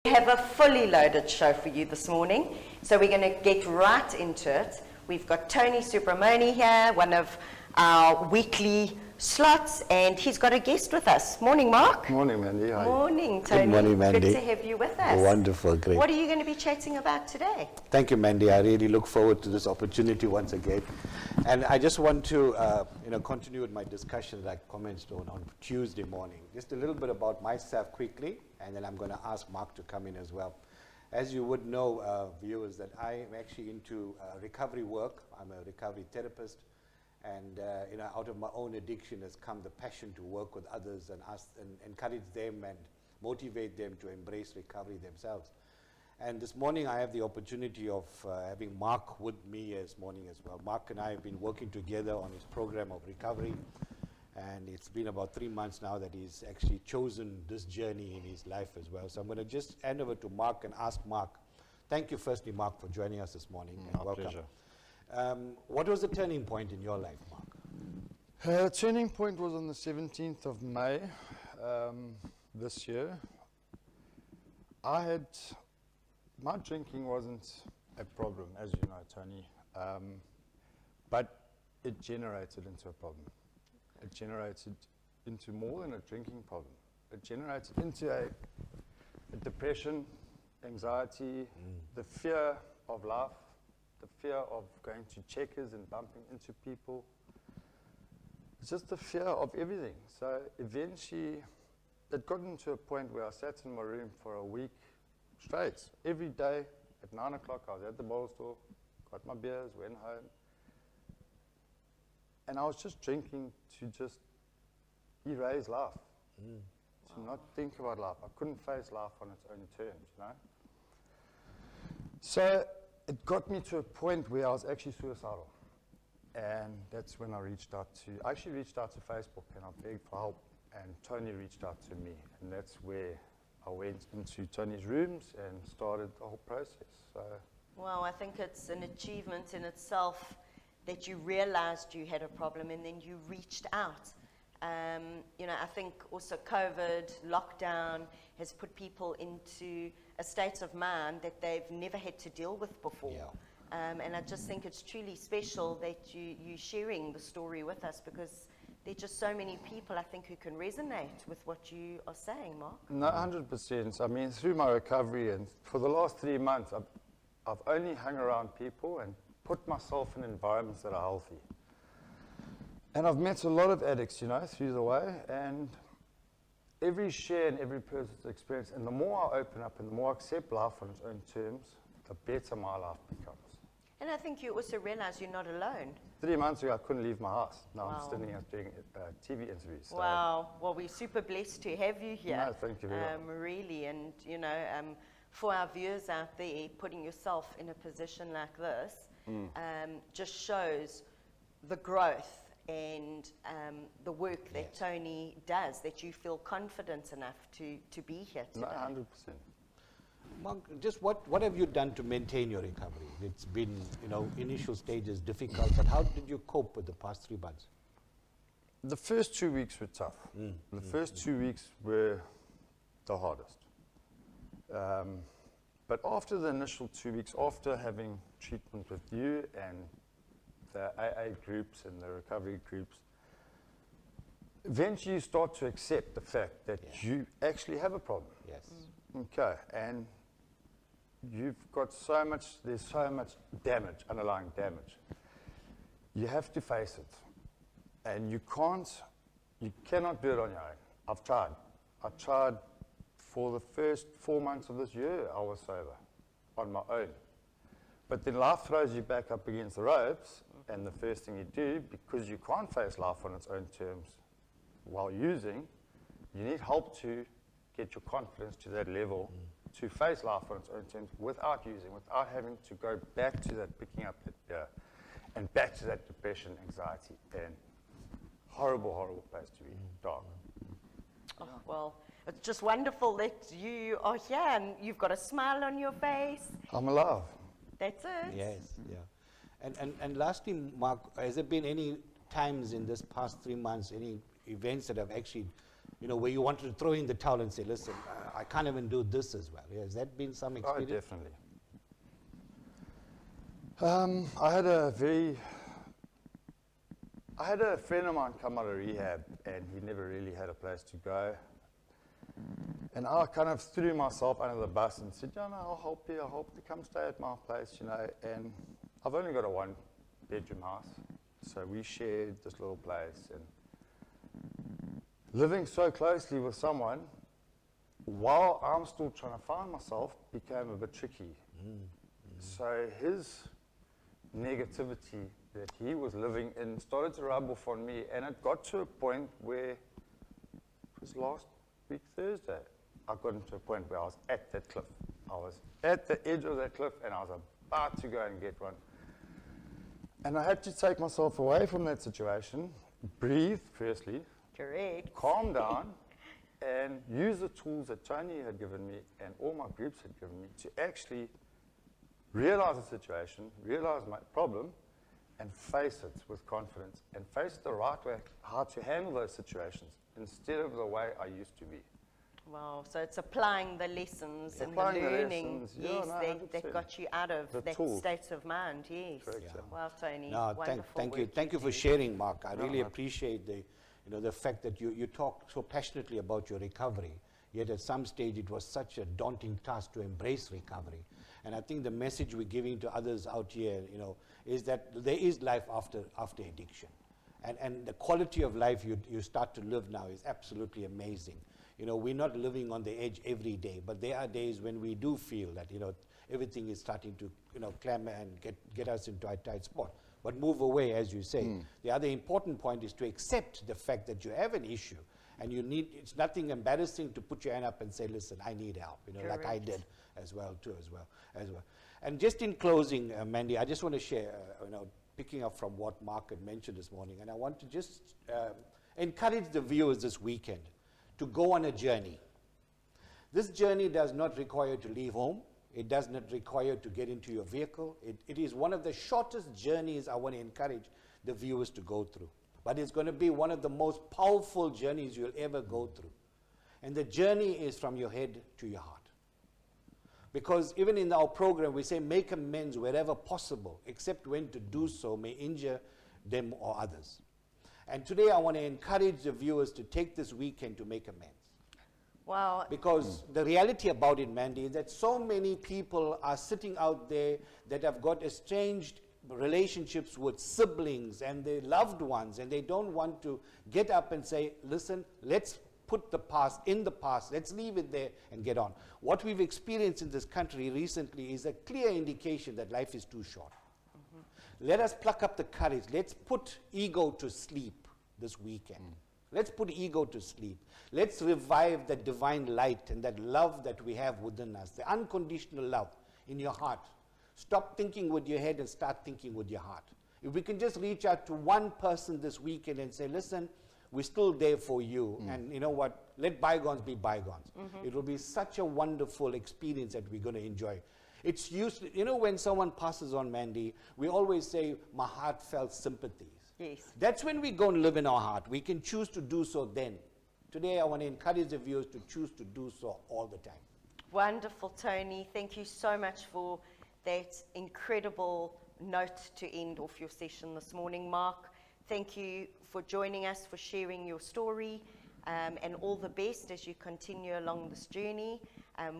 We have a fully loaded show for you this morning, so we're going to get right into it. We've got Tony Subramony here, one of our weekly slots, and he's got a guest with us. Morning, Mark. Morning, Mandy. Hi. Morning, Tony. Good morning, Mandy. Good to have you with us. Wonderful, great. What are you going to be chatting about today? Thank you, Mandy. I really look forward to this opportunity once again. And I just want to continue with my discussion that I commenced on Tuesday morning. Just a little bit about myself quickly, and then I'm going to ask Mark to come in as well. As you would know, viewers, that I am actually into recovery work. I'm a recovery therapist. And out of my own addiction has come the passion to work with others and encourage them and motivate them to embrace recovery themselves. And this morning I have the opportunity of having Mark with me this morning as well. Mark and I have been working together on his program of recovery, and it's been about 3 months now that he's actually chosen this journey in his life as well. So I'm going to just hand over to Mark and ask Mark. Thank you firstly, Mark, for joining us this morning. My welcome. pleasure. What was the turning point in your life, Mark? The turning point was on the 17th of May this year. My drinking wasn't a problem, as you know, Tony, but it generated into a problem. It generated into more than a drinking problem. It generated into a depression, anxiety, the fear of life, the fear of going to checkers and bumping into people. It's just the fear of everything. So eventually, it got into a point where I sat in my room for a week straight. Every day at 9 o'clock, I was at the bottle store, got my beers, went home. And I was just drinking to just erase life, to not think about life. I couldn't face life on its own terms, you know. So it got me to a point where I was actually suicidal. And that's when I reached out to Facebook and I begged for help. And Tony reached out to me. And that's where I went into Tony's rooms and started the whole process. So, Well, I think it's an achievement in itself that you realized you had a problem and then you reached out. I think also COVID, lockdown has put people into a state of mind that they've never had to deal with before. Yeah. And I just think it's truly special that you're sharing the story with us, because there are just so many people, I think, who can resonate with what you are saying, Mark. no, 100%. I mean, through my recovery and for the last 3 months, I've only hung around people and put myself in environments that are healthy. And I've met a lot of addicts, through the way, and every share and every person's experience, and the more I open up and the more I accept life on its own terms, the better my life becomes. And I think you also realize you're not alone. 3 months ago, I couldn't leave my house. Now Wow. I'm standing here doing TV interviews. So Wow. Well, we're super blessed to have you here. No, thank you very much. Really, and for our viewers out there, putting yourself in a position like this just shows the growth and the work that Tony does, that you feel confident enough to be here today. No, 100%. Mark, just what have you done to maintain your recovery? It's been, initial stages difficult, but how did you cope with the past 3 months? The first 2 weeks were tough. The first 2 weeks were the hardest. But after the initial 2 weeks, after having treatment with you and the AA groups and the recovery groups, eventually you start to accept the fact that you actually have a problem. Yes. Okay, and there's so much damage, underlying damage. You have to face it. And you cannot do it on your own. I've tried. I tried for the first 4 months of this year, I was sober on my own. But then life throws you back up against the ropes, and the first thing you do, because you can't face life on its own terms while using, you need help to get your confidence to that level to face life on its own terms without using, without having to go back to that picking up that beer and back to that depression, anxiety, and horrible, horrible place to be, dark. Oh, well, it's just wonderful that you are here and you've got a smile on your face. I'm alive. That's it. Yes, yeah. And lastly, Mark, has there been any times in this past 3 months, any events that have actually, where you wanted to throw in the towel and say, listen, I can't even do this as well. Has that been some Oh, experience? definitely. I had a friend of mine come out of rehab, and he never really had a place to go. And I kind of threw myself under the bus and said, no, I'll help you. I'll help you come stay at my place, you know. And I've only got a one-bedroom house, so we shared this little place. And living so closely with someone while I'm still trying to find myself became a bit tricky. So his negativity that he was living in started to rub off on me, and it got to a point where, it was last week Thursday, I got into a point where I was at that cliff. I was at the edge of that cliff, and I was about to go and get one. And I had to take myself away from that situation, breathe firstly, Correct. calm down, and use the tools that Tony had given me and all my groups had given me to actually realize the situation, realize my problem, and face it with confidence, and face it the right way, how to handle those situations, instead of the way I used to be. Wow, so it's applying the lessons and the Applying the learning, lessons, yeah, yes, no, that 100%. got you out of The that tools. state of mind, yes. Correct, yeah. Wow, Tony, No, wonderful thank you. work Thank you for do. sharing, Mark. I really no. appreciate the fact that you talk so passionately about your recovery, yet at some stage it was such a daunting task to embrace recovery. And I think the message we're giving to others out here, is that there is life after addiction. And the quality of life you start to live now is absolutely amazing. We're not living on the edge every day, but there are days when we do feel that, everything is starting to, clamor and get us into a tight spot. But move away, as you say. The other important point is to accept the fact that you have an issue, and it's nothing embarrassing to put your hand up and say, listen, I need help, like I Correct. did as well. And just in closing, Mandy, I just want to share, picking up from what Mark had mentioned this morning, and I want to just encourage the viewers this weekend to go on a journey. This journey does not require to leave home. It does not require to get into your vehicle. It is one of the shortest journeys I want to encourage the viewers to go through. But it's going to be one of the most powerful journeys you'll ever go through. And the journey is from your head to your heart. Because even in our program, we say make amends wherever possible, except when to do so may injure them or others. And today I want to encourage the viewers to take this weekend to make amends. Wow, Because the reality about it, Mandy, is that so many people are sitting out there that have got estranged relationships with siblings and their loved ones, and they don't want to get up and say, listen, let's put the past in the past, let's leave it there and get on. What we've experienced in this country recently is a clear indication that life is too short. Let us pluck up the courage. Let's put ego to sleep this weekend. Let's put ego to sleep. Let's revive that divine light and that love that we have within us, the unconditional love in your heart. Stop thinking with your head and start thinking with your heart. If we can just reach out to one person this weekend and say, listen, we're still there for you, and you know what, let bygones be bygones. It will be such a wonderful experience that we're going to enjoy. It's useless, when someone passes on, Mandy, we always say, my heartfelt sympathies. yes. That's when we go and live in our heart. We can choose to do so then. Today, I want to encourage the viewers to choose to do so all the time. Wonderful, Tony. Thank you so much for that incredible note to end off your session this morning, Mark. Thank you for joining us, for sharing your story, and all the best as you continue along this journey,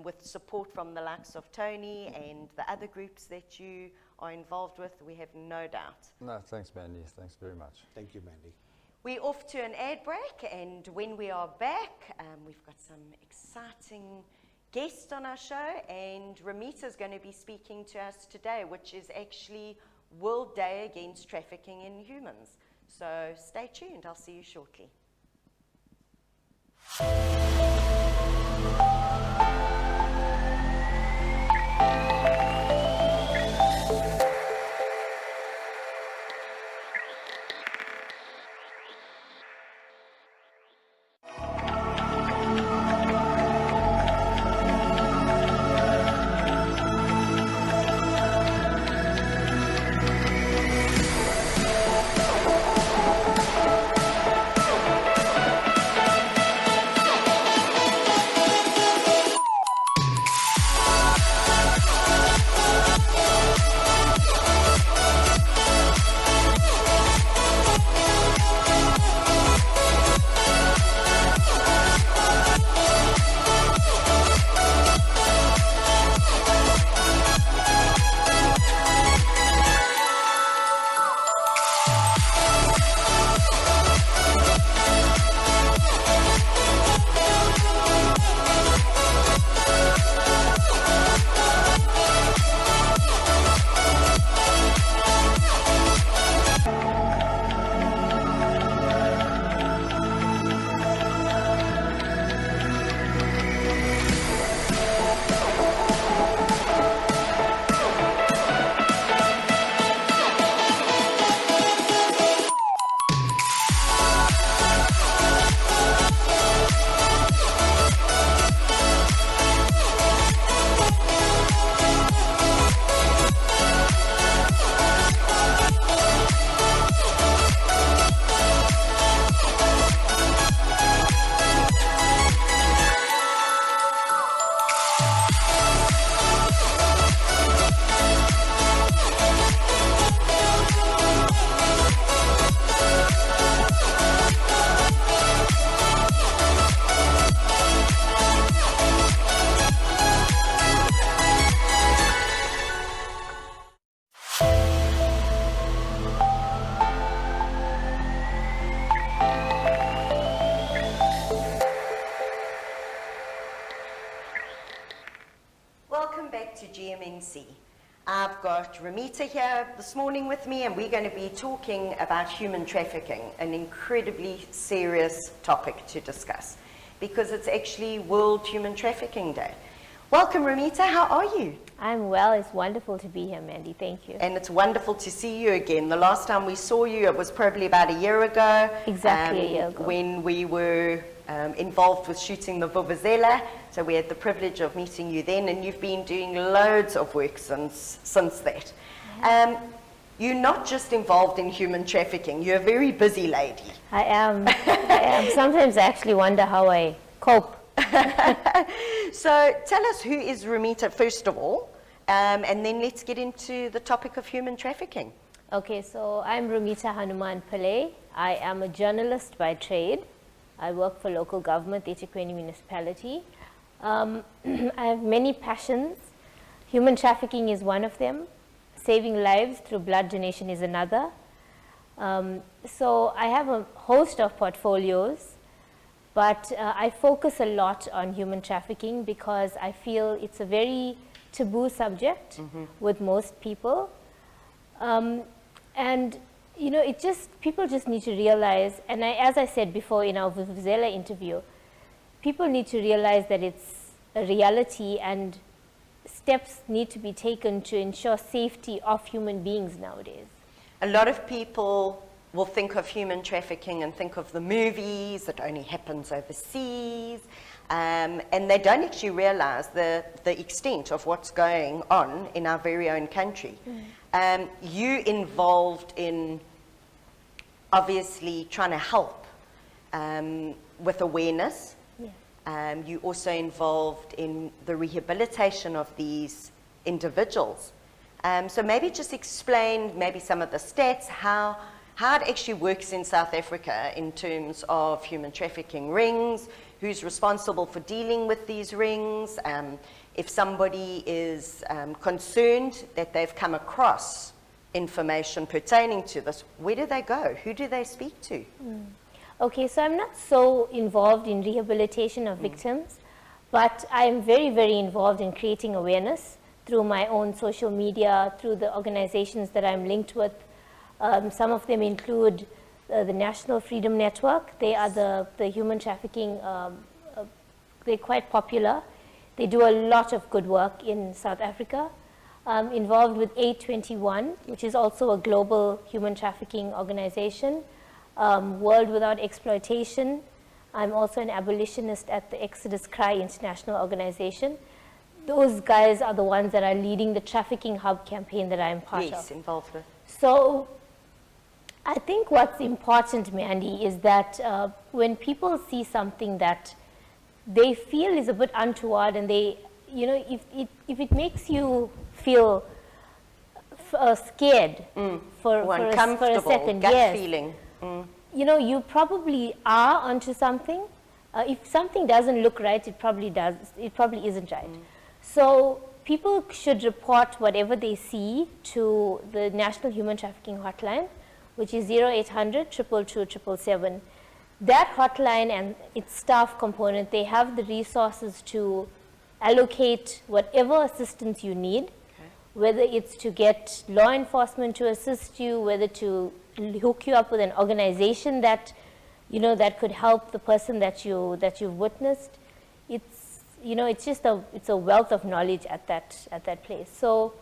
with support from the likes of Tony and the other groups that you are involved with, we have no doubt. No, thanks, Mandy. Thanks very much. Thank you, Mandy. We're off to an ad break, and when we are back, we've got some exciting guests on our show, and Romita is going to be speaking to us today, which is actually World Day Against Trafficking in Humans. So stay tuned. I'll see you shortly. back to GMNC. I've got Romita here this morning with me, and we're going to be talking about human trafficking, an incredibly serious topic to discuss, because it's actually World Human Trafficking Day. Welcome, Romita. How are you? I'm well. It's wonderful to be here, Mandy. Thank you. And it's wonderful to see you again. The last time we saw you, it was probably about a year ago. Exactly a year ago. When we were involved with shooting the Vuvuzela. So we had the privilege of meeting you then, and you've been doing loads of work since that. You're not just involved in human trafficking. You're a very busy lady. I am. Sometimes I actually wonder how I cope. So tell us, who is Romita, first of all, and then let's get into the topic of human trafficking. Okay, so I'm Romita Hanuman-Pillay. I am a journalist by trade. I work for local government, the eThekwini municipality. I have many passions. Human trafficking is one of them. Saving lives through blood donation is another. So I have a host of portfolios, but I focus a lot on human trafficking because I feel it's a very taboo subject with most people. And you know, people just need to realize, and as I said before in our Vuvuzela interview, people need to realize that it's a reality and steps need to be taken to ensure safety of human beings nowadays. A lot of people will think of human trafficking and think of the movies that only happens overseas, and they don't actually realize the extent of what's going on in our very own country. You involved in obviously trying to help with awareness. Yeah. You also involved in the rehabilitation of these individuals. So maybe just explain maybe some of the stats, how it actually works in South Africa in terms of human trafficking rings, who's responsible for dealing with these rings, if somebody is concerned that they've come across information pertaining to this, where do they go? Who do they speak to? Okay, so I'm not so involved in rehabilitation of victims, but I'm very, very involved in creating awareness through my own social media, through the organizations that I'm linked with. Some of them include the National Freedom Network. They are the human trafficking, they're quite popular. They do a lot of good work in South Africa. Involved with 821, which is also a global human trafficking organization. World Without Exploitation. I'm also an abolitionist at the Exodus Cry International Organization. Those guys are the ones that are leading the Trafficking Hub campaign that I'm part of. Yes, involved with. So I think what's important, Mandy, is that when people see something that they feel is a bit untoward, and they, you know, if it makes you feel scared for a second, gut feeling. You know, you probably are onto something. If something doesn't look right, it probably does. It probably isn't right. So people should report whatever they see to the National Human Trafficking Hotline, which is 0800 222 777. That hotline and its staff component, they have the resources to allocate whatever assistance you need, whether it's to get law enforcement to assist you, whether to hook you up with an organization that, you know, that could help the person that you've witnessed. It's, you know, it's just it's a wealth of knowledge at that place. So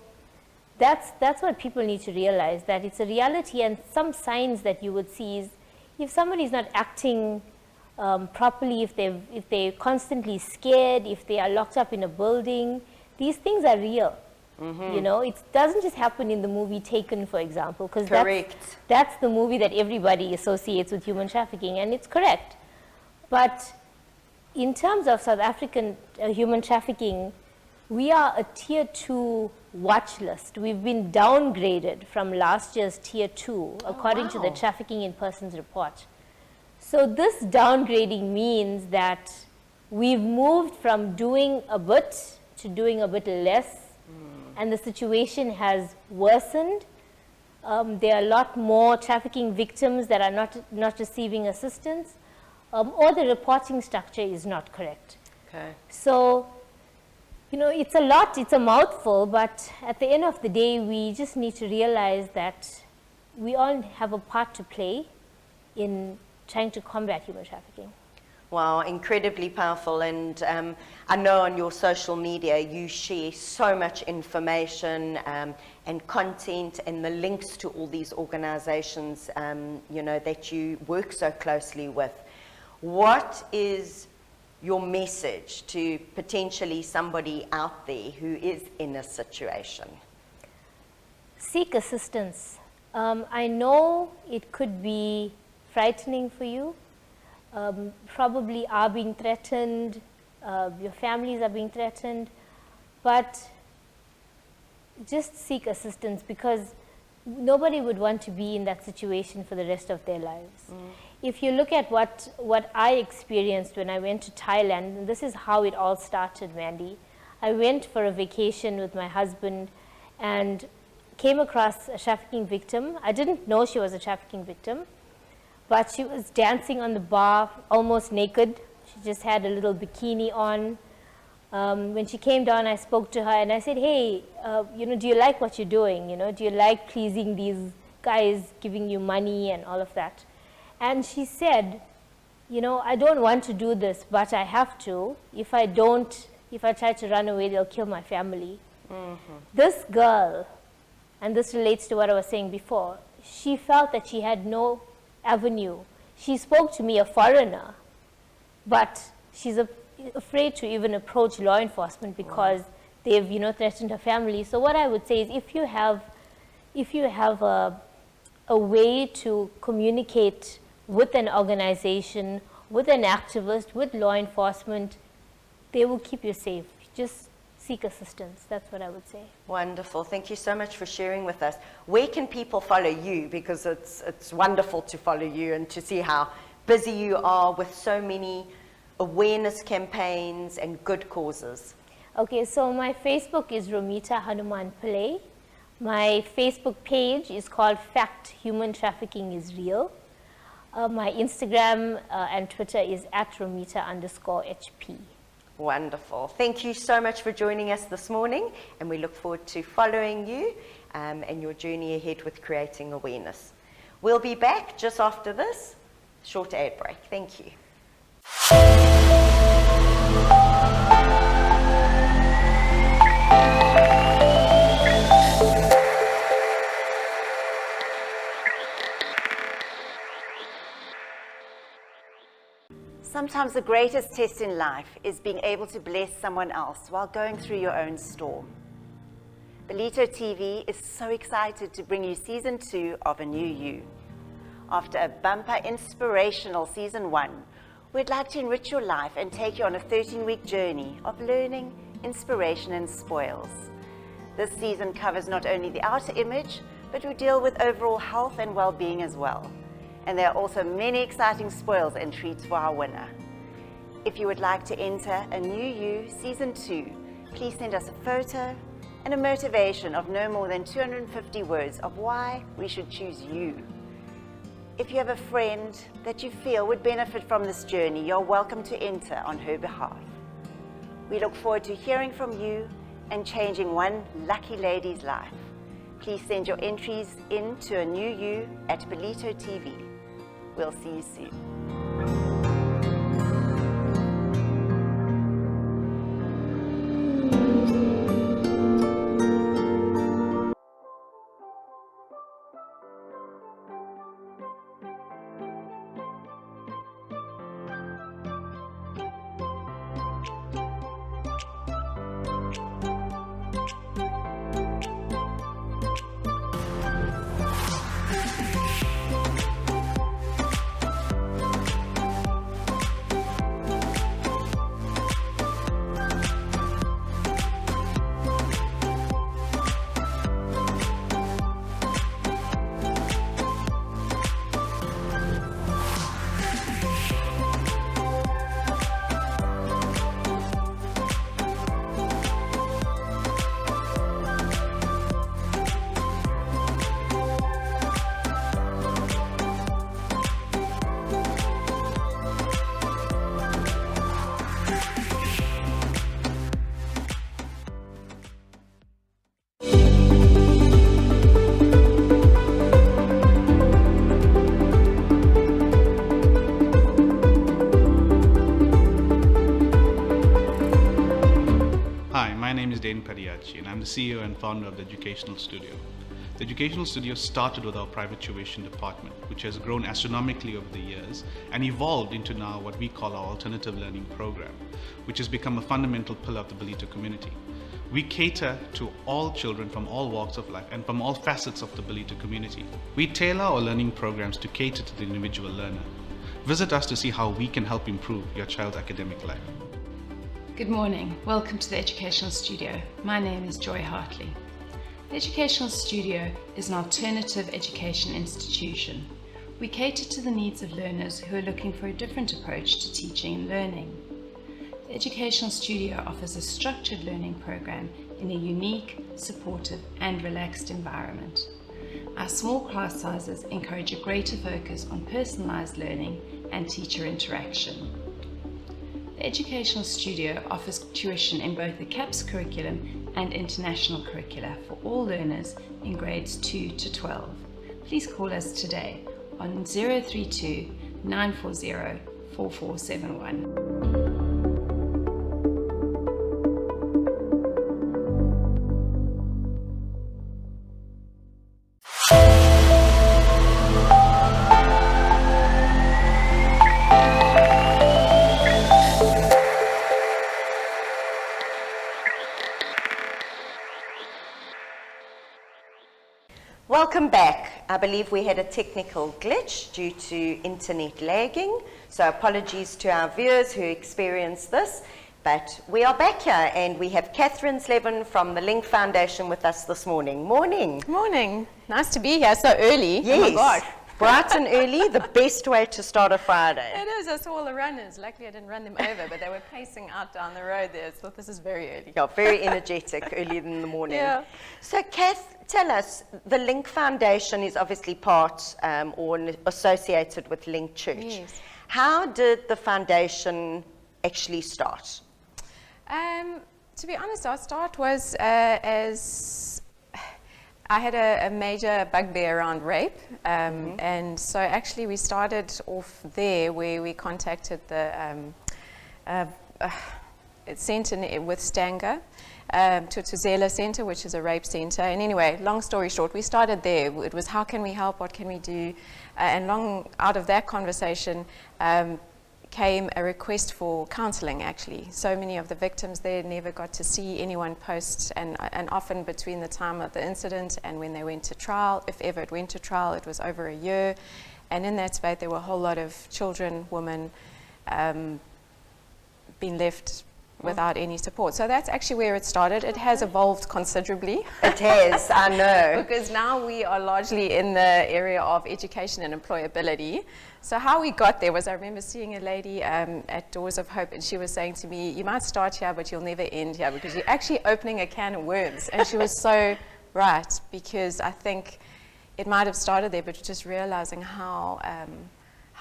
that's what people need to realize, that it's a reality. And some signs that you would see is if somebody's not acting properly, if they're constantly scared, if they are locked up in a building, these things are real. You know, it doesn't just happen in the movie Taken, for example, because that's the movie that everybody associates with human trafficking, and it's correct. But in terms of South African human trafficking, we are a tier 2 watch list. We've been downgraded from last year's tier 2, according to the Trafficking in Persons report. So this downgrading means that we've moved from doing a bit to doing a bit less, and the situation has worsened. There are a lot more trafficking victims that are not receiving assistance, or the reporting structure is not correct. Okay. So You know, it's a lot, it's a mouthful, but at the end of the day, we just need to realize that we all have a part to play in trying to combat human trafficking. Wow, incredibly powerful. And I know on your social media you share so much information and content and the links to all these organizations, you know, that you work so closely with. What is your message to potentially somebody out there who is in a situation? Seek assistance. I know it could be frightening for you. Probably are being threatened, your families are being threatened, but just seek assistance, because nobody would want to be in that situation for the rest of their lives. If you look at what I experienced when I went to Thailand, and this is how it all started, Mandy. I went for a vacation with my husband and came across a trafficking victim. I didn't know she was a trafficking victim, but she was dancing on the bar almost naked. She just had a little bikini on. When she came down, I spoke to her and I said, hey, you know, do you like what you're doing? You know, do you like pleasing these guys, giving you money and all of that? And she said, you know, I don't want to do this, but I have to. If I try to run away, they'll kill my family. This girl, and this relates to what I was saying before, she felt that she had no avenue. She spoke to me, a foreigner, but she's afraid to even approach law enforcement because they've, you know, threatened her family. So what I would say is, if you have a way to communicate with an organization, with an activist, with law enforcement, they will keep you safe. Just seek assistance. That's what I would say. Wonderful. Thank you so much for sharing with us. Where can people follow you? Because it's wonderful to follow you and to see how busy you are with so many awareness campaigns and good causes. Okay, so my Facebook is Romita Hanuman-Pillay. My Facebook page is called Fact Human Trafficking is Real. My Instagram and Twitter is @Romita_HP. Wonderful. Thank you so much for joining us this morning, and we look forward to following you and your journey ahead with creating awareness. We'll be back just after this short ad break. Thank you. Sometimes the greatest test in life is being able to bless someone else while going through your own storm. Belito TV is so excited to bring you Season 2 of A New You. After a bumper inspirational Season 1, we'd like to enrich your life and take you on a 13-week journey of learning, inspiration, and spoils. This season covers not only the outer image, but we deal with overall health and well-being as well. And there are also many exciting spoils and treats for our winner. If you would like to enter A New You Season 2, please send us a photo and a motivation of no more than 250 words of why we should choose you. If you have a friend that you feel would benefit from this journey, you're welcome to enter on her behalf. We look forward to hearing from you and changing one lucky lady's life. Please send your entries in to A New You at Belito TV. We'll see you soon. is Deon and I'm the CEO and founder of the Educational Studio. The Educational Studio started with our private tuition department, which has grown astronomically over the years and evolved into now what we call our alternative learning program, which has become a fundamental pillar of the Ballito community. We cater to all children from all walks of life and from all facets of the Ballito community. We tailor our learning programs to cater to the individual learner. Visit us to see how we can help improve your child's academic life. Good morning. Welcome to the Educational Studio. My name is Joy Hartley. The Educational Studio is an alternative education institution. We cater to the needs of learners who are looking for a different approach to teaching and learning. The Educational Studio offers a structured learning program in a unique, supportive and relaxed environment. Our small class sizes encourage a greater focus on personalised learning and teacher interaction. The Educational Studio offers tuition in both the CAPS curriculum and international curricula for all learners in grades 2 to 12. Please call us today on 032 940 4471. Welcome back. I believe we had a technical glitch due to internet lagging, so apologies to our viewers who experienced this, but we are back here and we have Catherine Slevin from the LINC Foundation with us this morning. Morning. Morning. Nice to be here so early. Yes. Oh my God. Bright and early, the best way to start a Friday. It is. I saw all the runners. Luckily I didn't run them over, but they were pacing out down the road there. So this is very early. Yeah, very energetic early in the morning. Yeah. So Kath, tell us, the LINC Foundation is obviously part or associated with LINC Church. Yes. How did the foundation actually start? To be honest, our start was as I had a major bugbear around rape, and so actually we started off there where we contacted the centre with Stanger, Tutuzela Centre, which is a rape centre. And anyway, long story short, we started there. It was how can we help, what can we do? And long out of that conversation came a request for counselling actually. So many of the victims there never got to see anyone post, and often between the time of the incident and when they went to trial, if ever it went to trial, it was over a year. And in that space there were a whole lot of children, women being left without any support. So that's actually where it started. It has evolved considerably. It has, I know. Because now we are largely in the area of education and employability. So how we got there was I remember seeing a lady at Doors of Hope, and she was saying to me, you might start here, but you'll never end here because you're actually opening a can of worms. And she was so right, because I think it might have started there, but just realizing how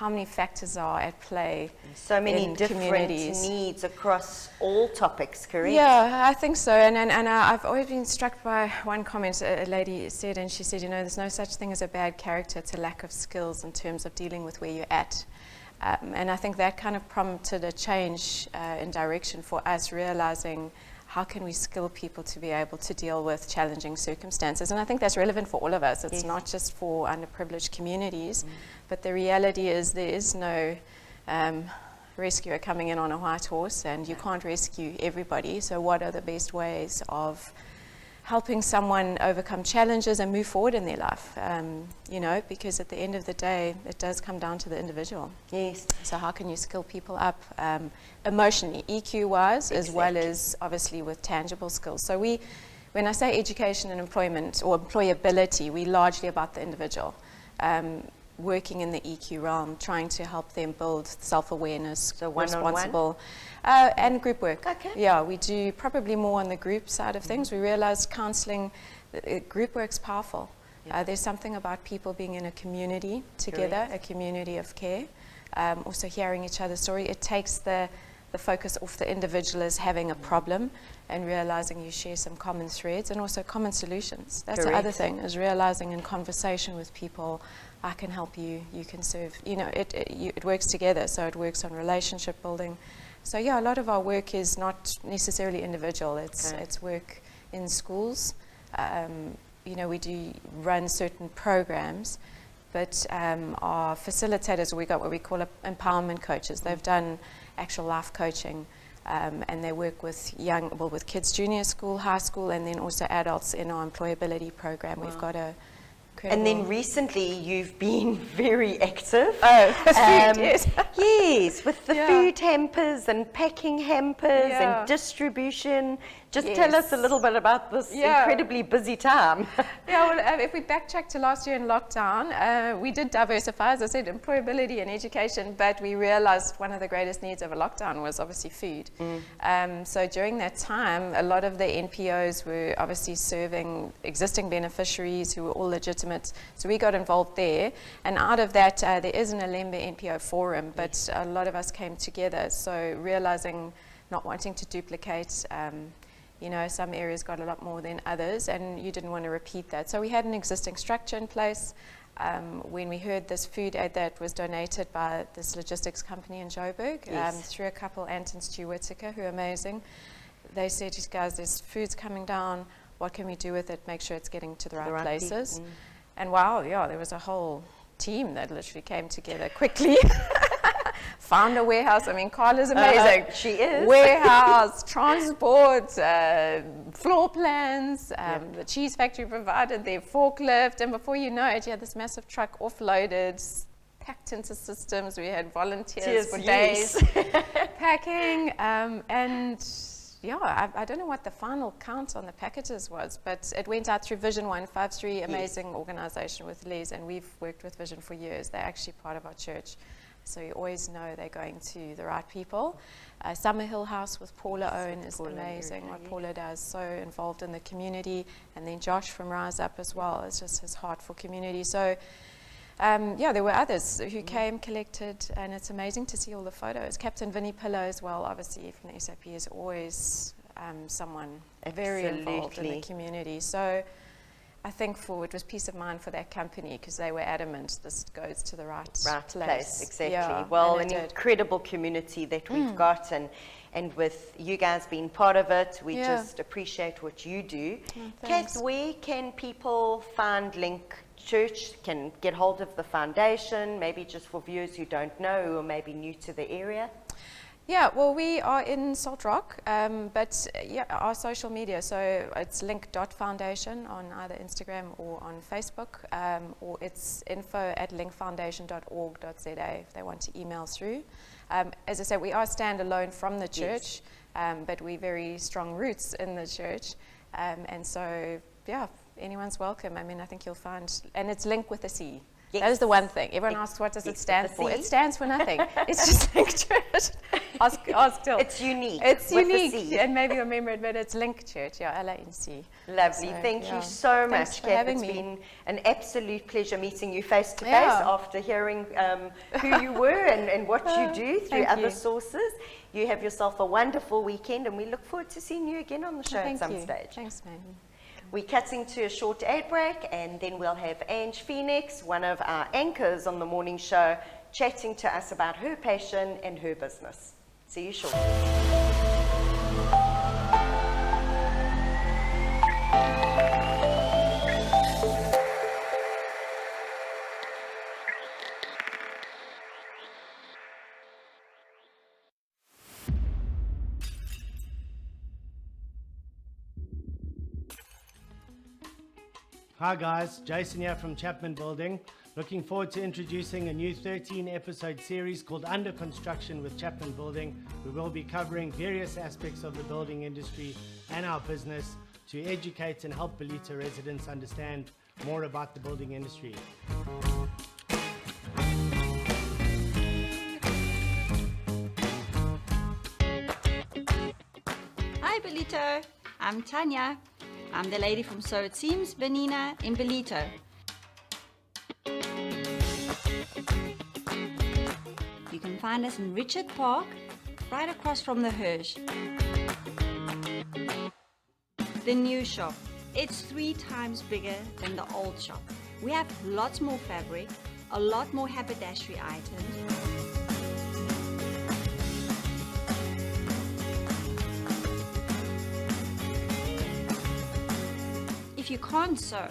many factors are at play. So many in different communities. needs across all topics, correct? Yeah, I think so. And I've always been struck by one comment a lady said, and she said, you know, there's no such thing as a bad character, it's a lack of skills in terms of dealing with where you're at. And I think that kind of prompted a change in direction for us, realizing how can we skill people to be able to deal with challenging circumstances. And I think that's relevant for all of us. It's Yes. not just for underprivileged communities, but the reality is there is no rescuer coming in on a white horse, and you can't rescue everybody. So what are the best ways of helping someone overcome challenges and move forward in their life? You know, because at the end of the day, it does come down to the individual. Yes. So how can you skill people up emotionally, EQ-wise, as well as obviously with tangible skills? So when I say education and employment or employability, we're largely about the individual. Working in the EQ realm, trying to help them build self-awareness, So one-on-one? responsible, and group work. Okay. Yeah, we do probably more on the group side of things. We realized counseling, group work's powerful. There's something about people being in a community together, a community of care, also hearing each other's story. It takes the focus off the individual as having a problem and realizing you share some common threads and also common solutions. That's the other thing, is realizing in conversation with people, I can help you, you can serve. You know, it works together, so it works on relationship building, So yeah, a lot of our work is not necessarily individual. It's Okay. it's work in schools. You know, we do run certain programs, but our facilitators, we got what we call empowerment coaches. They've done actual life coaching, and they work with with kids, junior school, high school, and then also adults in our employability program. We've got a And then recently you've been very active. Oh, food, yes. Yes, with the Yeah. food hampers and packing hampers Yeah. and distribution. Just tell us a Yes. little bit about this Yeah. incredibly busy time. Yeah, well, if we backtrack to last year in lockdown, we did diversify, as I said, employability and education, but we realized one of the greatest needs of a lockdown was obviously food. So during that time, a lot of the NPOs were obviously serving existing beneficiaries who were all legitimate. So we got involved there. And out of that, there is an Alembe NPO forum, but a lot of us came together. So realizing, not wanting to duplicate, you know, some areas got a lot more than others, and you didn't want to repeat that. So we had an existing structure in place. When we heard this food aid that was donated by this logistics company in Joburg, Yes. through a couple, Ant and Stu Whittaker, who are amazing, they said, guys, there's food's coming down. What can we do with it? Make sure it's getting to the right places. And wow, yeah, there was a whole team that literally came together quickly. Found a warehouse. I mean, Carla's amazing. She is. Warehouse, transport, floor plans. The cheese factory provided their forklift. And before you know it, you had this massive truck offloaded, packed into systems. We had volunteers for days packing. And yeah, I don't know what the final count on the packages was, but it went out through Vision 153, amazing organization with Liz. And we've worked with Vision for years. They're actually part of our church. So you always know they're going to the right people. Summerhill House with Paula Owen is amazing what Paula does, so involved in the community. And then Josh from Rise Up as well, it's just his heart for community. So yeah, there were others who came, collected, and it's amazing to see all the photos. Captain Hanuman-Pillay as well, obviously from the SAP, is always someone very involved in the community. So I think it was peace of mind for that company, because they were adamant this goes to the right place. Exactly. Yeah, well, and an it did. incredible community that we've got, and with you guys being part of it, we Yeah. just appreciate what you do. thanks. Kath, where can people find LINC Church, can get hold of the foundation, maybe just for viewers who don't know, who are maybe new to the area? Yeah, well, we are in Salt Rock, but yeah, our social media, so it's link.foundation on either Instagram or on Facebook, or it's info@linkfoundation.org.za if they want to email through. As I said, we are standalone from the church, but we're very strong roots in the church, and so, yeah, anyone's welcome. I mean, I think you'll find, and it's LINC with a C. Yes. That is the one thing. Everyone asks, what does it stand for? C. It stands for nothing. It's just LINC Church. Ask Till. It's unique. It's with the unique, C. and maybe you'll remember it, but it's LINC Church, yeah, LINC. Lovely. So, Thank yeah. you so Thanks much, for Kath. having It's me. been an absolute pleasure meeting you face to face Yeah. after hearing who you were and what you do through Thank other you. sources. You have yourself a wonderful weekend, and we look forward to seeing you again on the show Thank at some you. stage. Thanks, Mandy. We're cutting to a short ad break, and then we'll have Ange Phoenix, one of our anchors on the morning show, chatting to us about her passion and her business. See you shortly. Hi guys, Jason here from Chapman Building. Looking forward to introducing a new 13-episode series called Under Construction with Chapman Building. We will be covering various aspects of the building industry and our business to educate and help Belita residents understand more about the building industry. Hi Belito, I'm Tanya. I'm the lady from So It Seems, Benina in Belito. You can find us in Richard Park, right across from the Hirsch. The new shop, it's 3 times bigger than the old shop. We have lots more fabric, a lot more haberdashery items. if you can't sew,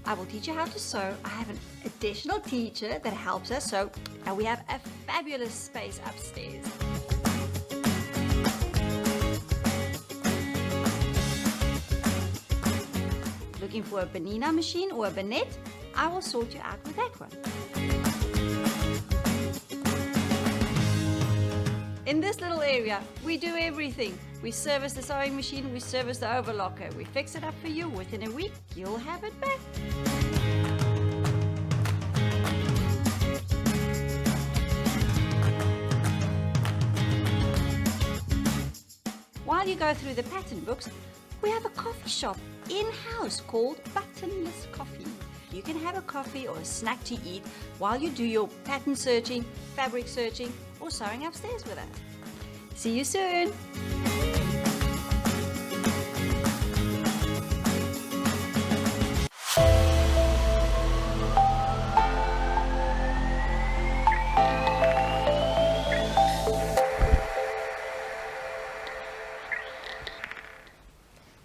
I will teach you how to sew. I have an additional teacher that helps us sew, and we have a fabulous space upstairs. Looking for a banana machine or a bonnet? I will sort you out with that one. In this little area, we do everything. We service the sewing machine, we service the overlocker. We fix it up for you. Within a week, you'll have it back. While you go through the pattern books, we have a coffee shop in-house called Buttonless Coffee. You can have a coffee or a snack to eat while you do your pattern searching, fabric searching, or sewing upstairs with us. See you soon!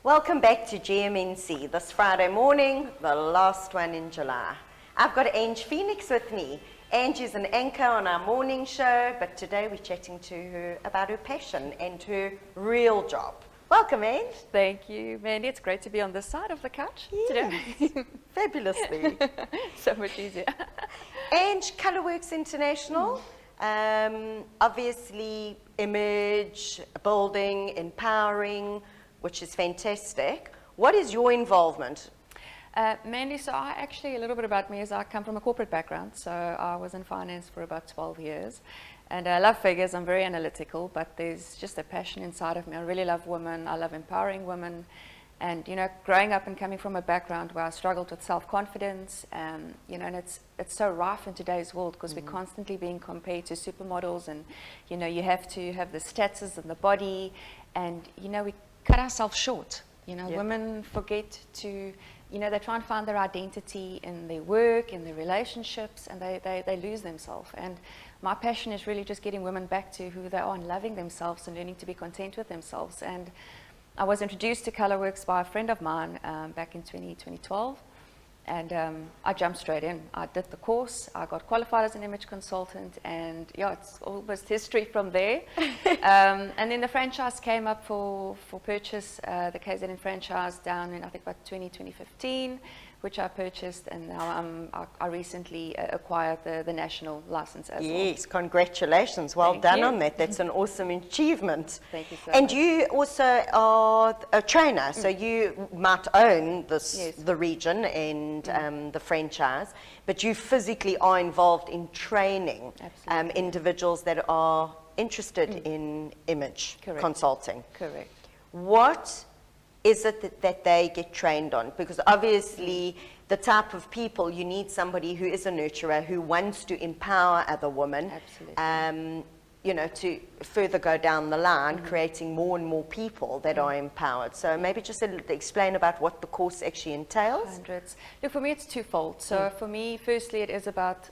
Welcome back to GMNC this Friday morning, the last one in July. I've got Ange Phoenix with me. Ange is an anchor on our morning show, but today we're chatting to her about her passion and her real job. Welcome, Ange. Thank you, Mandy. It's great to be on this side of the couch today. Fabulously. So much easier. Ange, Colourworks International, obviously image, building, empowering, which is fantastic. What is your involvement? Mandy, so a little bit about me is I come from a corporate background. So I was in finance for about 12 years. And I love figures, I'm very analytical, but there's just a passion inside of me. I really love women, I love empowering women. And, you know, growing up and coming from a background where I struggled with self-confidence, you know, and it's so rife in today's world because we're constantly being compared to supermodels and, you know, you have to have the status and the body and, you know, we cut ourselves short. You know, women forget to, you know, they try and find their identity in their work, in their relationships, and they lose themselves. And my passion is really just getting women back to who they are and loving themselves and learning to be content with themselves. And I was introduced to Colourworks by a friend of mine back in 2012. And I jumped straight in. I did the course, I got qualified as an image consultant, and yeah, it's almost history from there. And then the franchise came up for purchase, the KZN franchise down in, I think, about 2015, which I purchased, and now I recently acquired the national license as well. Yes, congratulations. Well Thank done you. on that. That's an awesome achievement. Thank you so And much. you also are a trainer, so you might own this, Yes. the region and the franchise, but you physically are involved in training Absolutely. individuals that are interested in image Correct. consulting. Correct. What is it that they get trained on? Because obviously the type of people, you need somebody who is a nurturer, who wants to empower other women, Absolutely. you know, to further go down the line, creating more and more people that are empowered. So maybe just explain about what the course actually entails. Hundreds. Look, for me, it's twofold. So for me, firstly, it is about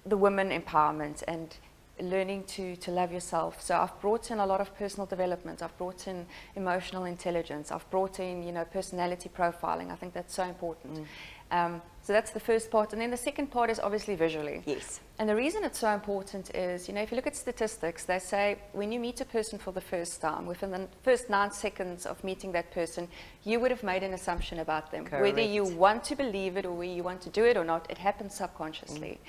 the women empowerment and learning to love yourself. So I've brought in a lot of personal development. I've brought in emotional intelligence. I've brought in, you know, personality profiling. I think that's so important. So that's the first part. And then the second part is obviously visually. Yes. And the reason it's so important is, you know, if you look at statistics, they say when you meet a person for the first time, within the first 9 seconds of meeting that person, you would have made an assumption about them. Whether you Correct. want to believe it or whether you want to do it or not, it happens subconsciously.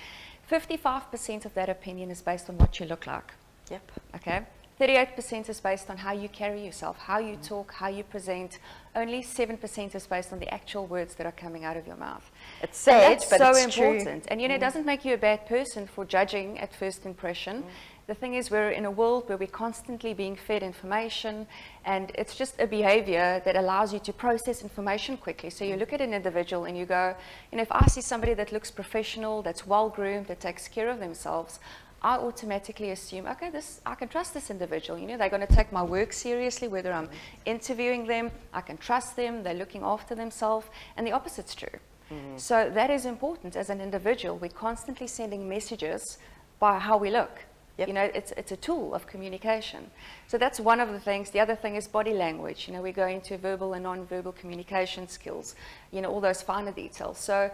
55% of that opinion is based on what you look like. Yep. Okay? 38% is based on how you carry yourself, how you talk, how you present. Only 7% is based on the actual words that are coming out of your mouth. It's sad, And that's but so it's true. important. And you know, it doesn't make you a bad person for judging at first impression. The thing is, we're in a world where we're constantly being fed information, and it's just a behavior that allows you to process information quickly. So you look at an individual and you go, you know, if I see somebody that looks professional, that's well-groomed, that takes care of themselves, I automatically assume, okay, I can trust this individual. You know, they're going to take my work seriously, whether I'm interviewing them, I can trust them, they're looking after themselves, and the opposite's true. So that is important as an individual. We're constantly sending messages by how we look. Yep. You know, it's a tool of communication. So that's one of the things. The other thing is body language. You know, we go into verbal and non-verbal communication skills, you know, all those finer details. So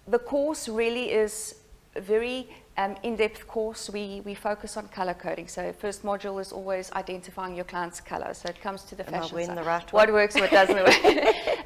the course really is a very in-depth course. We focus on color coding. So first module is always identifying your client's color. So it comes to the fashion wearing side. the right What one? works, what doesn't work.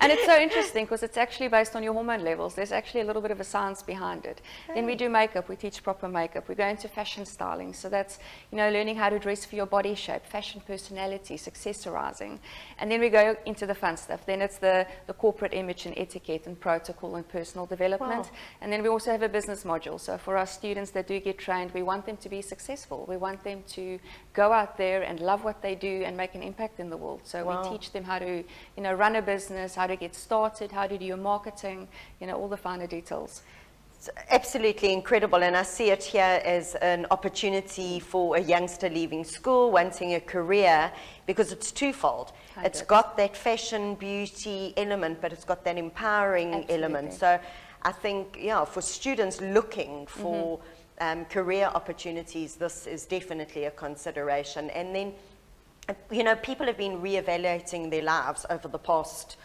And it's so interesting because it's actually based on your hormone levels. There's actually a little bit of a science behind it. Then we do makeup. We teach proper makeup. We go into fashion styling. So that's, you know, learning how to dress for your body shape, fashion personalities, accessorizing. And then we go into the fun stuff. Then it's the corporate image and etiquette and protocol and personal development. Wow. And then we also have a business module. So for our students that do get trained, we want them to be successful. We want them to go out there and love what they do and make an impact in the world. So Wow. we teach them how to, you know, run a business, how to get started, how to do your marketing, you know, all the finer details. It's absolutely incredible, and I see it here as an opportunity for a youngster leaving school, wanting a career, because it's twofold. It's got that fashion, beauty element, but it's got that empowering element. So I think, yeah, for students looking for career opportunities, this is definitely a consideration. And then, you know, people have been reevaluating their lives over the past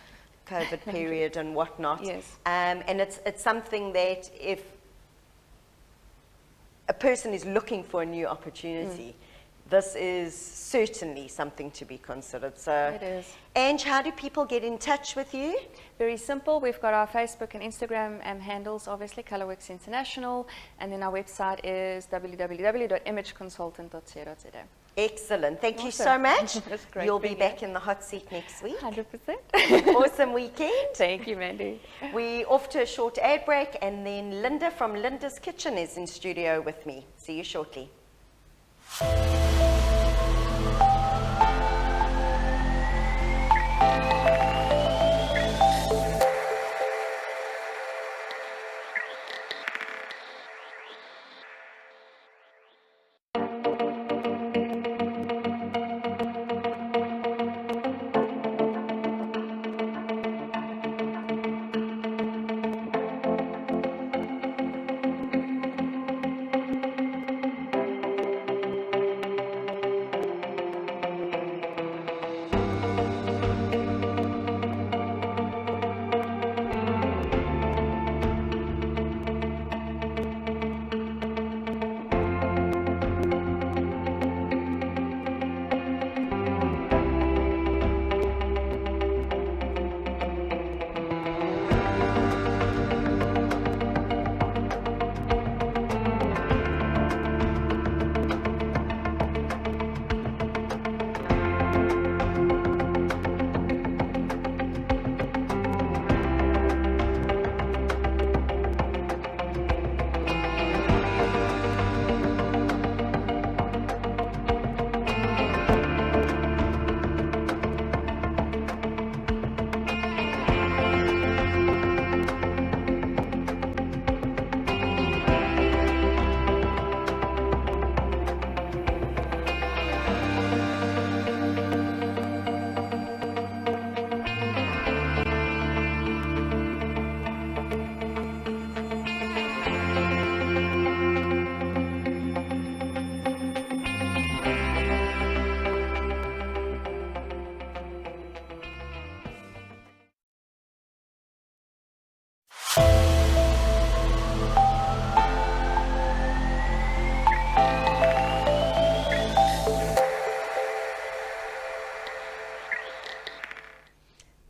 COVID period and whatnot. Yes. And it's something that if a person is looking for a new opportunity, this is certainly something to be considered. So, It is. Ange, how do people get in touch with you? Very simple. We've got our Facebook and Instagram handles, obviously, Colourworks International, and then our website is www.imageconsultant.co.za. Excellent. Thank you Awesome. so much. That's great. You'll be Thank you. back in the hot seat next week. 100%. Awesome weekend. Thank you, Mandy. We're off to a short ad break, and then Linda from Linda's Kitchen is in studio with me. See you shortly.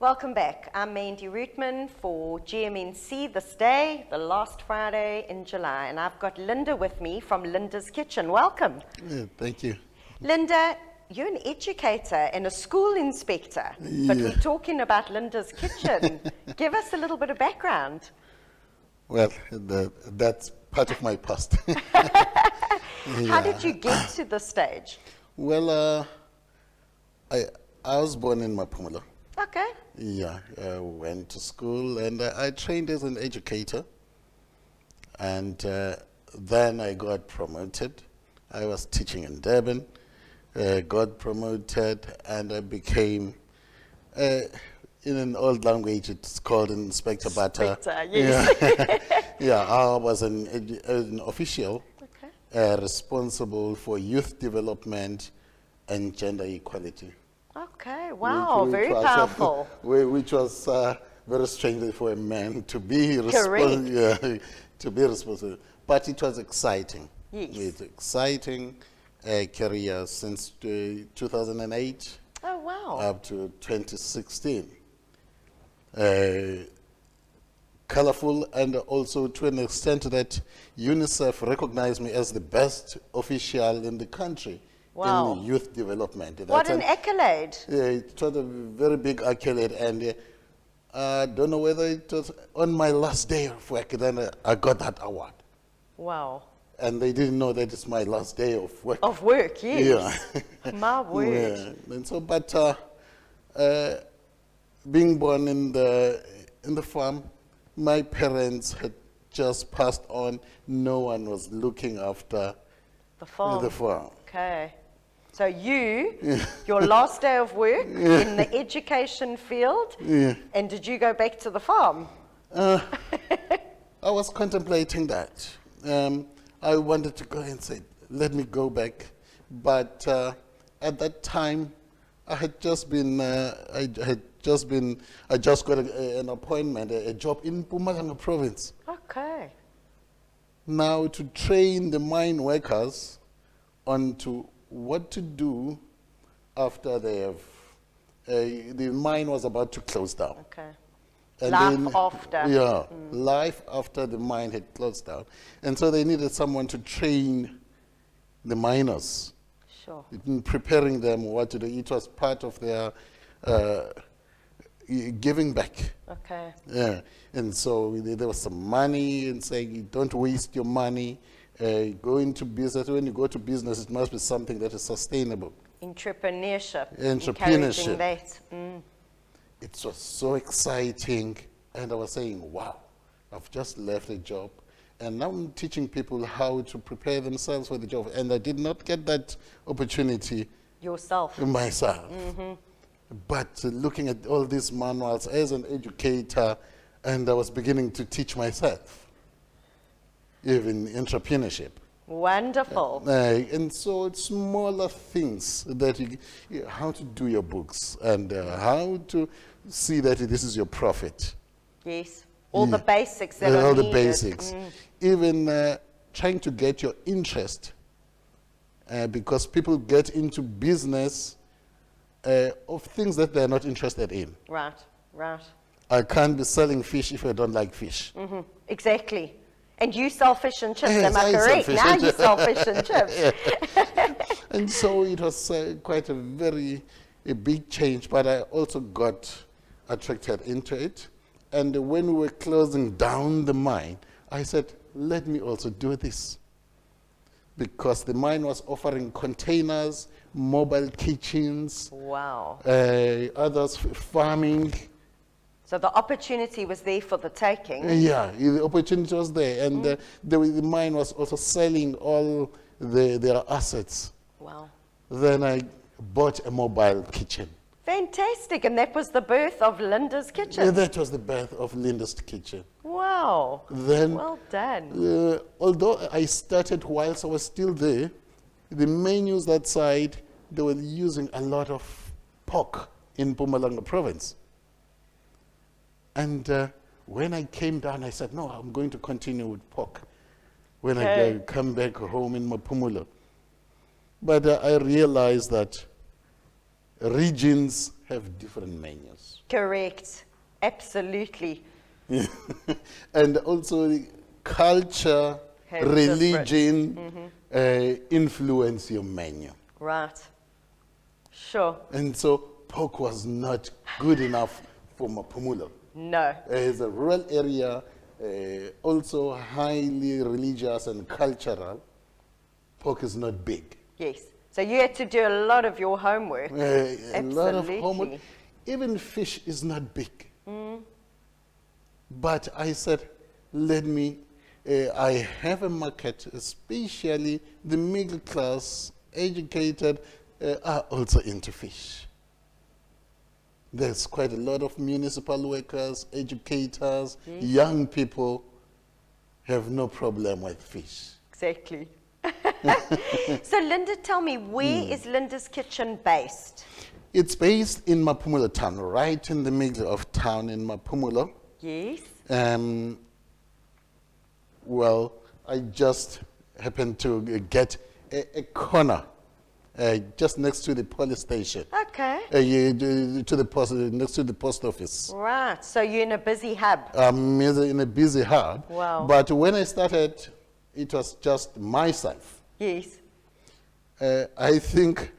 Welcome back. I'm Mandy Rootman for GMNC this day, the last Friday in July, and I've got Linda with me from Linda's Kitchen. Welcome. Yeah, thank you. Linda, you're an educator and a school inspector, but we're talking about Linda's Kitchen. Give us a little bit of background. Well, that's part of my past. How did you get to this stage? Well, I was born in Mapumula. Okay. Yeah, I went to school and I trained as an educator. And then I got promoted. I was teaching in Durban, got promoted, and I became, in an old language, it's called Inspector Butter. Inspector, yes. Yeah, yeah, I was an official responsible for youth development and gender equality. Okay, wow, very was, powerful. Which was very strange for a man to be Correct. to be responsible. But it was exciting. Yes. It's exciting career since 2008 Oh, wow. up to 2016. Colorful, and also to an extent that UNICEF recognized me as the best official in the country Wow. in youth development. What That's an accolade. it was a very big accolade, and I don't know whether it was on my last day of work, then I got that award. Wow. And they didn't know that it's my last day of work. Of work, yes. Yeah. My word. Yeah. And so, but being born in the farm, my parents had just passed on. No one was looking after The farm. the farm. Okay. So you, your last day of work in the education field, and did you go back to the farm? I was contemplating that. I wanted to go and say, let me go back. But at that time, I just got an appointment, a job in Mpumalanga province. Okay. Now to train the mine workers onto what to do after they have, the mine was about to close down. Okay. And Life after. Yeah, life after the mine had closed down. And so they needed someone to train the miners, Sure. in preparing them what to do. It was part of their giving back. Okay. Yeah, and so there was some money and saying, don't waste your money, go into business. When you go to business, it must be something that is sustainable. Entrepreneurship. Entrepreneurship. Encouraging that. It was so exciting, and I was saying, wow, I've just left a job, and now I'm teaching people how to prepare themselves for the job, and I did not get that opportunity Yourself. myself. But looking at all these manuals as an educator, and I was beginning to teach myself, even entrepreneurship. Wonderful. And so it's smaller things that how to do your books and how to see that this is your profit. Yes. All the basics that are All the needed. basics. Even trying to get your interest, because people get into business of things that they're not interested in. Right, right. I can't be selling fish if I don't like fish. Exactly. And you sell fish and chips, Yes, am I I sell correct? fish Now and you sell fish and chips. And so it was quite a big change, but I also got attracted into it. And when we were closing down the mine, I said, let me also do this. Because the mine was offering containers, mobile kitchens, Wow. others farming. So the opportunity was there for the taking. Yeah, the opportunity was there. And the mine was also selling all their assets. Wow. Then I bought a mobile kitchen. Fantastic. And that was the birth of Linda's Kitchen. Yeah, that was the birth of Linda's Kitchen. Wow. Then, Well done. although I started whilst I was still there, the menus that side, they were using a lot of pork in Mpumalanga province. And when I came down, I said, no, I'm going to continue with pork when I come back home in Mapumulo. But I realized that regions have different menus. Correct. Absolutely. And also the culture, Has religion influence your menu. Right. Sure. And so pork was not good enough for Mapumulo. No. It's a rural area, also highly religious and cultural. Pork is not big. Yes. So you had to do a lot of your homework. A lot of homework. Absolutely. Even fish is not big. But I said, let me, I have a market, especially the middle class, educated, are also into fish. There's quite a lot of municipal workers, educators, young people have no problem with fish. Exactly. So Linda, tell me, where is Linda's Kitchen based? It's based in Mapumulo town, right in the middle of town in Mapumulo. Yes. Well, I just happened to get a corner just next to the police station. Okay. To the post, next to the post office. Right, so you're in a busy hub. I'm in a busy hub. Wow. But when I started, it was just myself. Yes. I think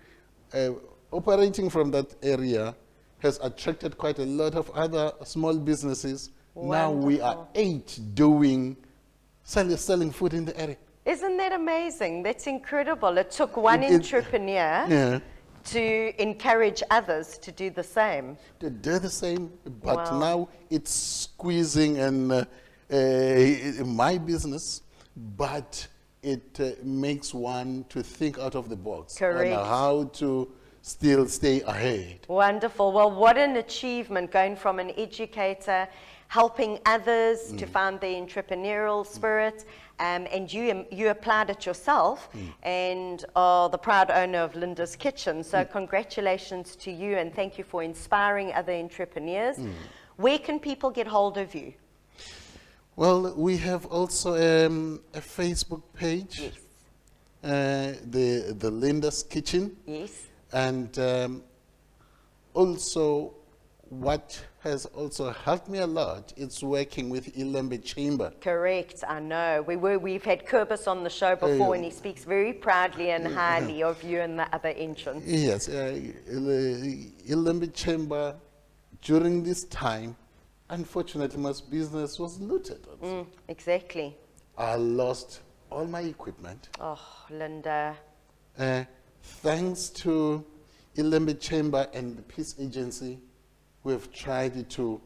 operating from that area has attracted quite a lot of other small businesses. Now we are 8 doing selling food in the area. Isn't that amazing? That's incredible. It took one entrepreneur to encourage others to do the same. To do the same, but Wow. now it's squeezing in my business, but it makes one to think out of the box. Correct. And how to still stay ahead. Wonderful. Well, what an achievement, going from an educator, helping others to find their entrepreneurial spirit, and you applied it yourself and are the proud owner of Linda's Kitchen. So congratulations to you, and thank you for inspiring other entrepreneurs. Where can people get hold of you? Well, we have also a Facebook page, the Linda's Kitchen. Yes. And also, what has also helped me a lot, it's working with Ilembe Chamber. Correct, I know. We've had Kurbis on the show before, and he speaks very proudly and highly of you and the other entrants. Yes, Ilembe Chamber, during this time, unfortunately, my business was looted. Exactly. I lost all my equipment. Oh, Linda. Thanks to Ilembe Chamber and the Peace Agency, we've tried to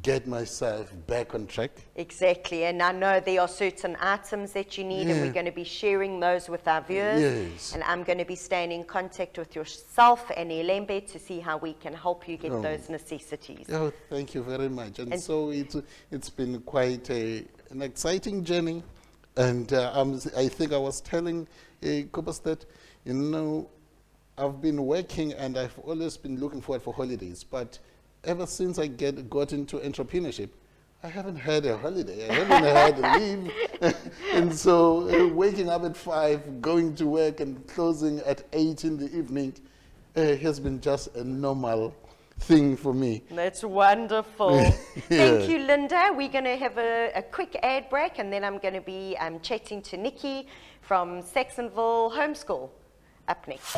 get myself back on track. Exactly, and I know there are certain items that you need, and we're going to be sharing those with our viewers. Yes. And I'm going to be staying in contact with yourself and Ilembe to see how we can help you get those necessities. Oh, thank you very much. And so it's been quite an exciting journey. And I think I was telling Kurbis that, you know, I've been working and I've always been looking forward for holidays, but ever since I got into entrepreneurship, I haven't had a holiday. I haven't had a leave. And so waking up at 5, going to work and closing at 8 in the evening has been just a normal thing for me. That's wonderful. Thank you, Linda. We're going to have a quick ad break, and then I'm going to be chatting to Nikki from SaxonVil Homeschool up next.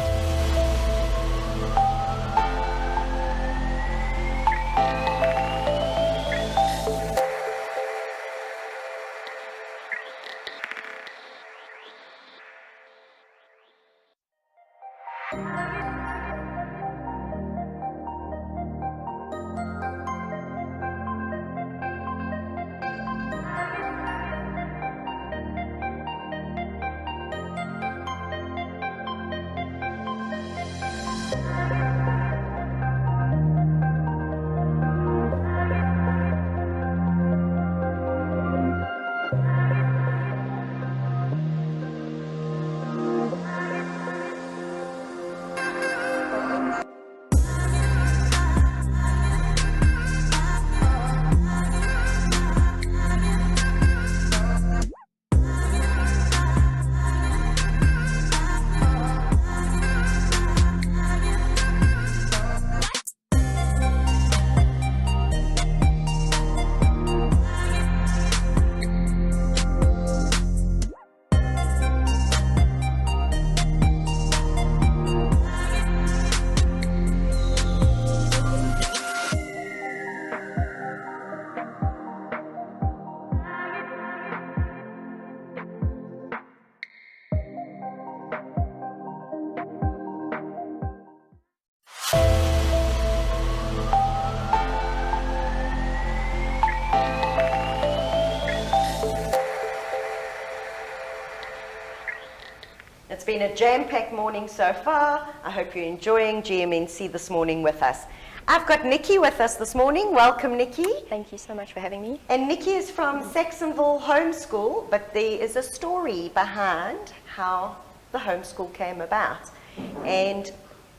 It's been a jam-packed morning so far. I hope you're enjoying GMNC this morning with us. I've got Nikki with us this morning. Welcome, Nikki. Thank you so much for having me. And Nikki is from SaxonVil Homeschool, but there is a story behind how the homeschool came about. And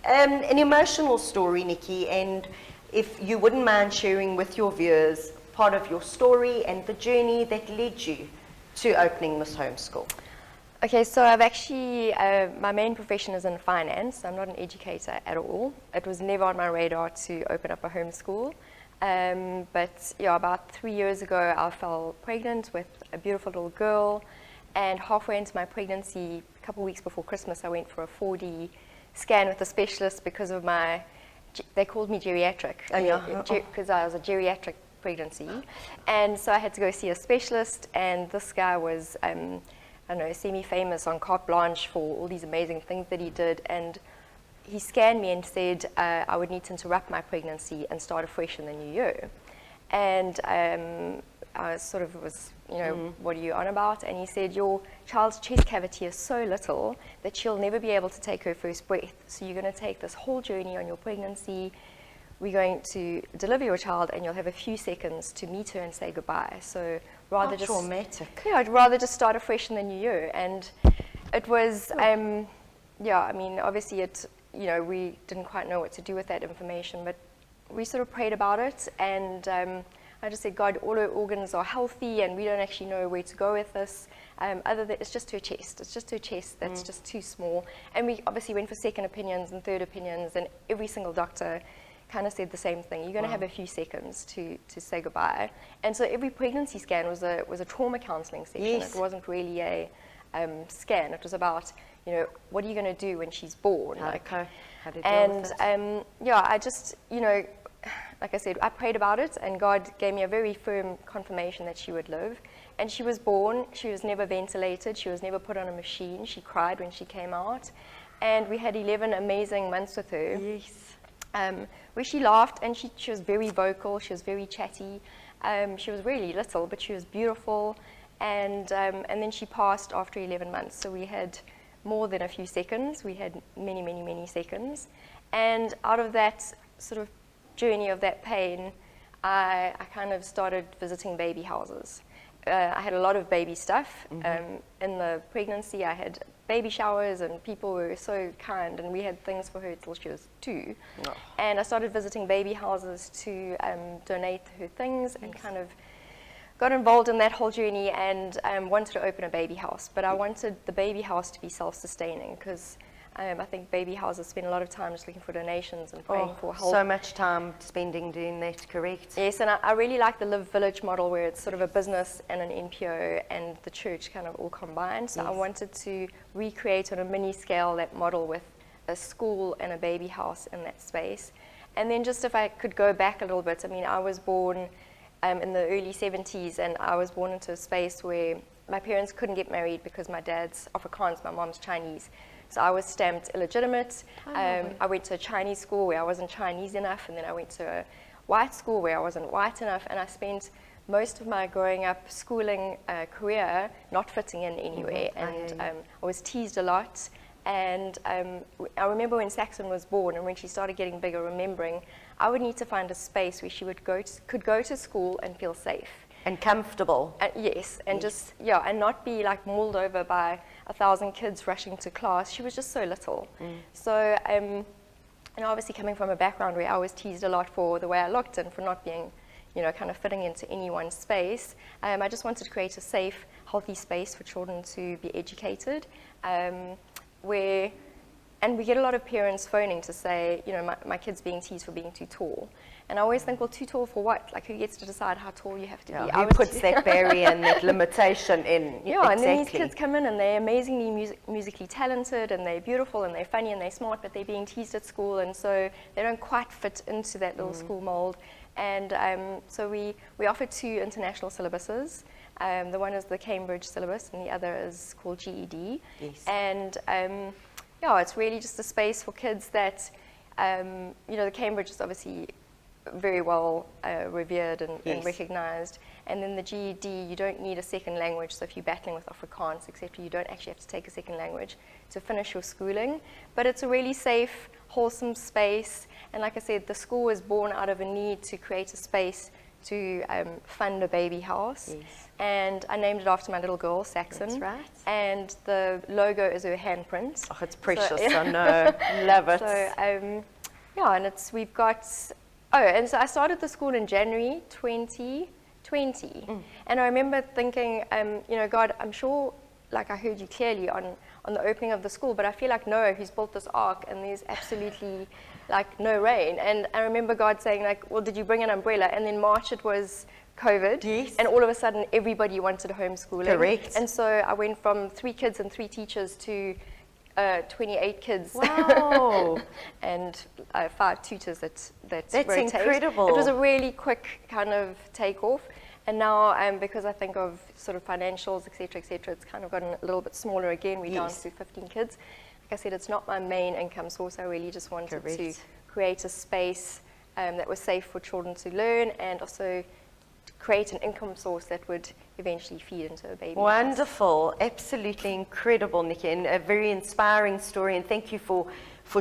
an emotional story, Nikki, and if you wouldn't mind sharing with your viewers part of your story and the journey that led you to opening this homeschool. Okay, so I've actually, my main profession is in finance. I'm not an educator at all. It was never on my radar to open up a homeschool. But yeah, about 3 years ago, I fell pregnant with a beautiful little girl. And halfway into my pregnancy, a couple of weeks before Christmas, I went for a 4D scan with a specialist because of my, they called me geriatric, because I was a geriatric pregnancy. And so I had to go see a specialist, and this guy was, I don't know, semi-famous on carte blanche for all these amazing things that he did. And he scanned me and said I would need to interrupt my pregnancy and start afresh in the new year. And I sort of was, you know, what are you on about? And he said, your child's chest cavity is so little that she'll never be able to take her first breath. So you're going to take this whole journey on your pregnancy. We're going to deliver your child, and you'll have a few seconds to meet her and say goodbye. So rather just traumatic. Yeah, I'd rather just start afresh in the new year. And it was, yeah, I mean, obviously it, you know, we didn't quite know what to do with that information, but we sort of prayed about it, and I just said, God, all her organs are healthy, and we don't actually know where to go with this. Other than it's just her chest. It's just her chest that's just too small. And we obviously went for second opinions and third opinions, and every single doctor kind of said the same thing. You're going to have a few seconds to say goodbye. And so every pregnancy scan was a trauma counseling session. Yes. It wasn't really a scan. It was about, you know, what are you going to do when she's born? How to deal with it. Yeah, I just, you know, like I said, I prayed about it, and God gave me a very firm confirmation that she would live. And she was born. She was never ventilated. She was never put on a machine. She cried when she came out. And we had 11 amazing months with her. Yes. Where she laughed, and she was very vocal. She was very chatty. She was really little, but she was beautiful. And then she passed after 11 months. So we had more than a few seconds. We had many, many, many seconds. And out of that sort of journey of that pain, I kind of started visiting baby houses. I had a lot of baby stuff. In the pregnancy, I had baby showers, and people were so kind, and we had things for her till she was 2. Oh. And I started visiting baby houses to donate her things, and kind of got involved in that whole journey, and wanted to open a baby house. But I wanted the baby house to be self-sustaining, because I think baby houses spend a lot of time just looking for donations and praying for help. So much time spending doing that, correct? Yes, and I really like the Live Village model, where it's sort of a business and an NPO and the church kind of all combined. So I wanted to recreate on a mini scale that model with a school and a baby house in that space. And then just if I could go back a little bit, I mean, I was born in the early 70s, and I was born into a space where my parents couldn't get married because my dad's Afrikaans, my mom's Chinese. So I was stamped illegitimate. I went to a Chinese school where I wasn't Chinese enough, and then I went to a white school where I wasn't white enough, and I spent most of my growing up schooling career not fitting in anywhere, and I was teased a lot. And I remember when Saxon was born, and when she started getting bigger, remembering I would need to find a space where she would could go to school and feel safe. And comfortable. Yes, and just, yeah, and not be like mauled over by 1,000 kids rushing to class. She was just so little. So, and obviously coming from a background where I was teased a lot for the way I looked and for not being, you know, kind of fitting into any one space, I just wanted to create a safe, healthy space for children to be educated, and we get a lot of parents phoning to say, you know, my kid's being teased for being too tall. And I always think, well, too tall for what? Like, who gets to decide how tall you have to be? Who puts that barrier and that limitation in? Yeah, and then these kids come in, and they're amazingly musically talented, and they're beautiful, and they're funny, and they're smart, but they're being teased at school, and so they don't quite fit into that little school mold. And so we offer 2 international syllabuses. The one is the Cambridge syllabus, and the other is called GED. Yes. And yeah, it's really just a space for kids that, you know, the Cambridge is obviously very well revered and recognized. And then the GED, you don't need a second language. So if you're battling with Afrikaans, etc., you don't actually have to take a second language to finish your schooling. But it's a really safe, wholesome space. And like I said, the school was born out of a need to create a space to fund a baby house. Yes. And I named it after my little girl, Saxon. That's right. And the logo is her handprint. Oh, it's precious, I know. Love it. So, yeah, and we've got, and so I started the school in January 2020. And I remember thinking, you know, God, I'm sure, like I heard you clearly on the opening of the school, but I feel like Noah, who's built this ark, and there's absolutely like no rain. And I remember God saying like, well, did you bring an umbrella? And then March it was COVID. Yes. And all of a sudden everybody wanted homeschooling. Correct. And so I went from 3 kids and 3 teachers to 28 kids. Wow. And 5 tutors that That's rotate. incredible. It was a really quick kind of takeoff. And now, because I think of sort of financials, et cetera, it's kind of gotten a little bit smaller again. We're down to 15 kids. Like I said, it's not my main income source. I really just wanted to create a space that was safe for children to learn, and also create an income source that would eventually feed into a baby. Wonderful, absolutely incredible, Nikki, and a very inspiring story. And thank you for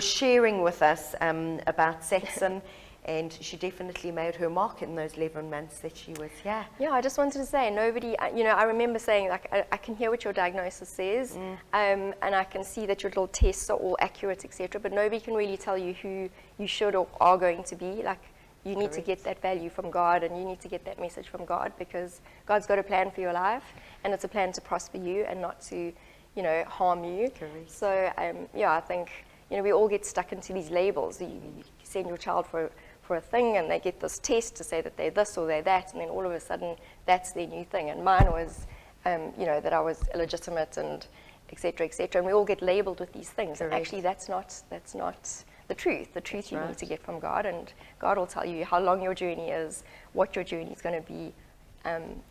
sharing with us about Saxon. And she definitely made her mark in those 11 months that she was here. Yeah, I just wanted to say, nobody, you know, I remember saying, like, I can hear what your diagnosis says, and I can see that your little tests are all accurate, etc. But nobody can really tell you who you should or are going to be. Like, you need to get that value from God, and you need to get that message from God, because God's got a plan for your life, and it's a plan to prosper you and not to, you know, harm you. Correct. So, yeah, I think, you know, we all get stuck into these labels. You send your child for a thing, and they get this test to say that they're this or they're that, and then all of a sudden that's their new thing. And mine was, you know, that I was illegitimate and et cetera, and we all get labeled with these things. Correct. And actually that's not the truth. The truth you need to get from God, and God will tell you how long your journey is, what your journey is going to be,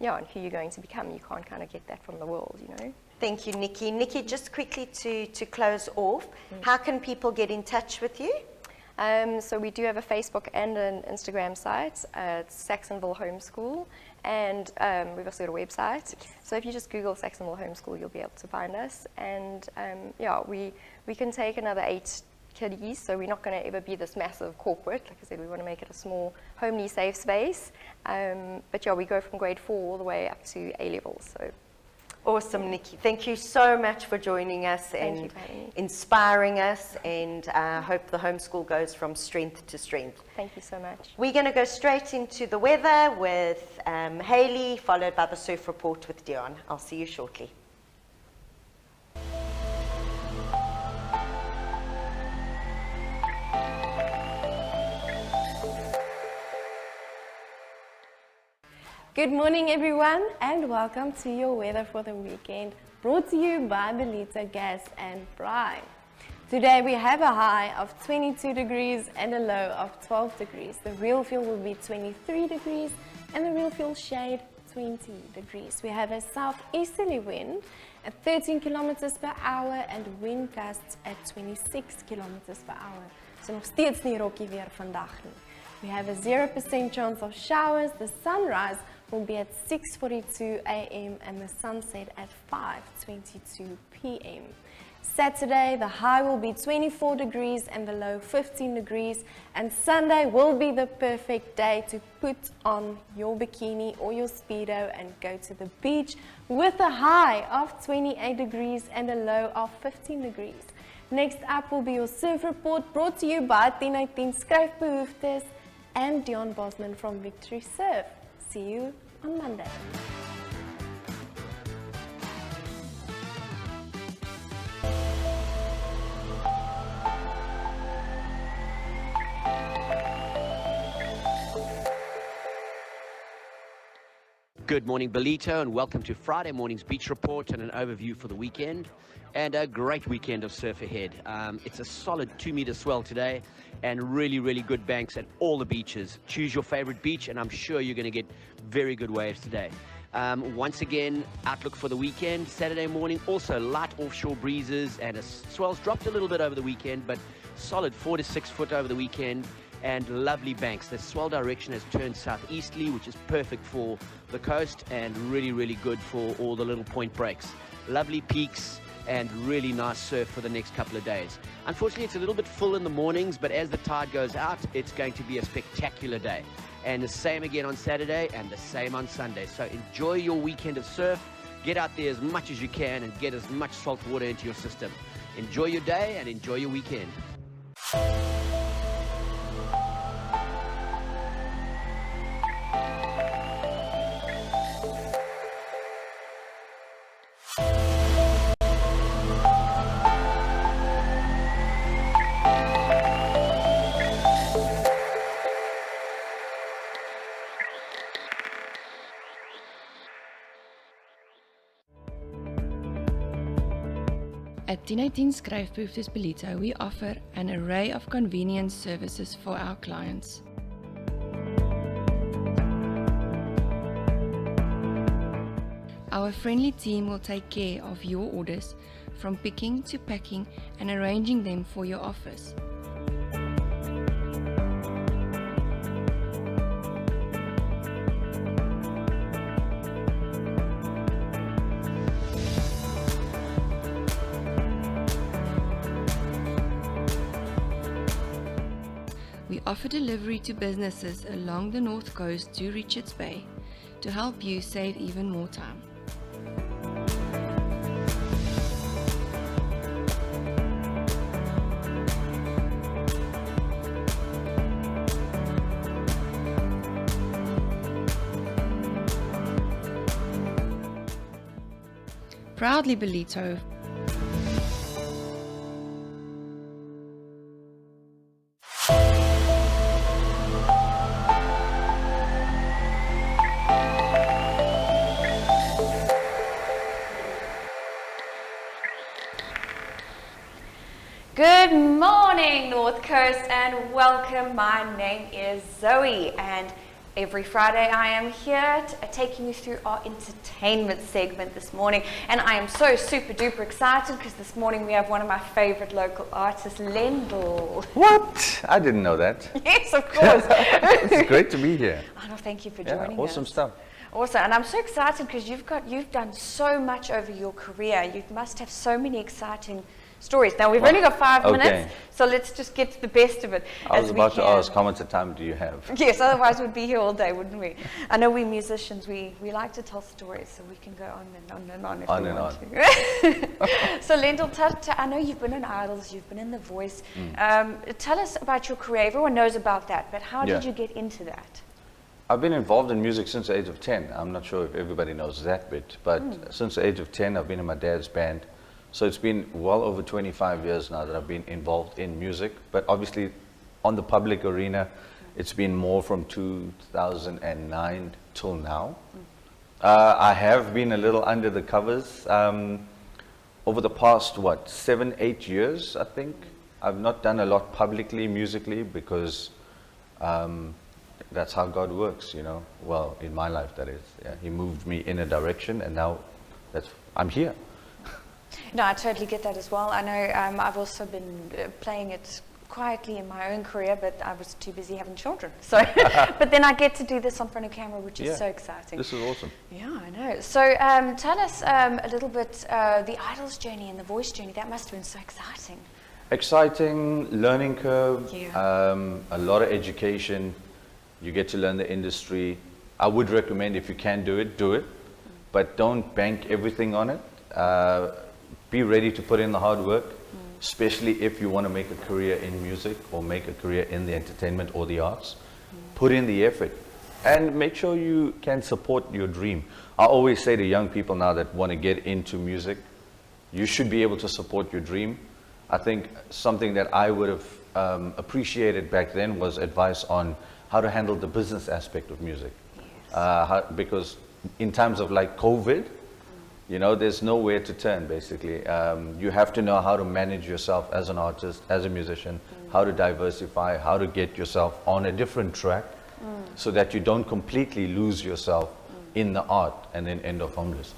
yeah, and who you're going to become. You can't kind of get that from the world, you know. Thank you, Nikki. Nikki, just quickly to close off, how can people get in touch with you? So we do have a Facebook and an Instagram site. It's SaxonVil Homeschool, and we've also got a website. So if you just Google SaxonVil Homeschool, you'll be able to find us. And yeah, we can take another 8 kiddies, so we're not going to ever be this massive corporate. Like I said, we want to make it a small, homely, safe space. But yeah, we go from grade 4 all the way up to A levels. So. Awesome, Nikki. Thank you so much for joining us and inspiring us, and I hope the homeschool goes from strength to strength. Thank you so much. We're going to go straight into the weather with Heili, followed by the surf report with Deon. I'll see you shortly. Good morning everyone, and welcome to your weather for the weekend, brought to you by Belita Gas and Prime. Today we have a high of 22 degrees and a low of 12 degrees. The real feel will be 23 degrees and the real feel shade 20 degrees. We have a southeasterly wind at 13 kilometers per hour and wind gusts at 26 kilometers per hour. So nog steeds nie rokkie weer vandag nie. We have a 0% chance of showers. The sunrise will be at 6:42 a.m. and the sunset at 5:22 p.m. Saturday, the high will be 24 degrees and the low 15 degrees. And Sunday will be the perfect day to put on your bikini or your Speedo and go to the beach with a high of 28 degrees and a low of 15 degrees. Next up will be your surf report, brought to you by 1018 Skryfbehoeftes and Deon Bosman from Victory Surf. See you on Monday. Good morning, Belito, and welcome to Friday morning's beach report and an overview for the weekend. And a great weekend of surf ahead. It's a solid 2-meter swell today and really, really good banks at all the beaches. Choose your favorite beach and I'm sure you're going to get very good waves today. Once again, outlook for the weekend. Saturday morning, also light offshore breezes and swells dropped a little bit over the weekend, but solid 4 to 6 foot over the weekend and lovely banks. The swell direction has turned southeasterly, which is perfect for the coast and really, really good for all the little point breaks. Lovely peaks and really nice surf for the next couple of days. Unfortunately, it's a little bit full in the mornings, but as the tide goes out, it's going to be a spectacular day. and the same again on Saturday, and the same on Sunday. So enjoy your weekend of surf. Get out there as much as you can and get as much salt water into your system. Enjoy your day and enjoy your weekend. At 1018 Skryfbehoeftes Ballito, we offer an array of convenience services for our clients. Our friendly team will take care of your orders, from picking to packing and arranging them for your office. We offer delivery to businesses along the North Coast to Richards Bay to help you save even more time. Proudly Ballito. Good morning, North Coast, and welcome. My name is Zoe, and every Friday I am here taking you through our entertainment segment this morning. And I am so super duper excited because this morning we have one of my favorite local artists, Lendel. What? I didn't know that. Yes, of course. It's great to be here. Oh, no, thank you for joining us. Awesome stuff. Awesome, and I'm so excited because you've done so much over your career. You must have so many exciting stories. Now we've only got 5 minutes, so let's just get to the best of it. I was about to ask, how much time do you have? Yes, otherwise we'd be here all day, wouldn't we? I know we musicians, we like to tell stories, so we can go on and on and on if we want to. So Lendel, I know you've been in Idols, you've been in The Voice. Tell us about your career. Everyone knows about that, but how did you get into that? I've been involved in music since the age of 10. I'm not sure if everybody knows that bit, but since the age of 10, I've been in my dad's band. So it's been well over 25 years now that I've been involved in music, but obviously on the public arena, it's been more from 2009 till now. I have been a little under the covers over the past, 7, 8 years, I think. I've not done a lot publicly, musically, because that's how God works, you know. Well, in my life, that is. Yeah. He moved me in a direction, and now I'm here. No, I totally get that as well. I know I've also been playing it quietly in my own career, but I was too busy having children. So, but then I get to do this in front of camera, which is so exciting. This is awesome. Yeah, I know. So tell us a little bit the Idols journey and the Voice journey. That must have been so exciting. Exciting, learning curve, a lot of education. You get to learn the industry. I would recommend, if you can do it, but don't bank everything on it. Be ready to put in the hard work, especially if you want to make a career in music or make a career in the entertainment or the arts. Put in the effort and make sure you can support your dream. I always say to young people now that want to get into music, you should be able to support your dream. I think something that I would have appreciated back then was advice on how to handle the business aspect of music. Because in times of like COVID, you know, there's nowhere to turn, basically. You have to know how to manage yourself as an artist, as a musician, how to diversify, how to get yourself on a different track so that you don't completely lose yourself in the art and then end up homeless.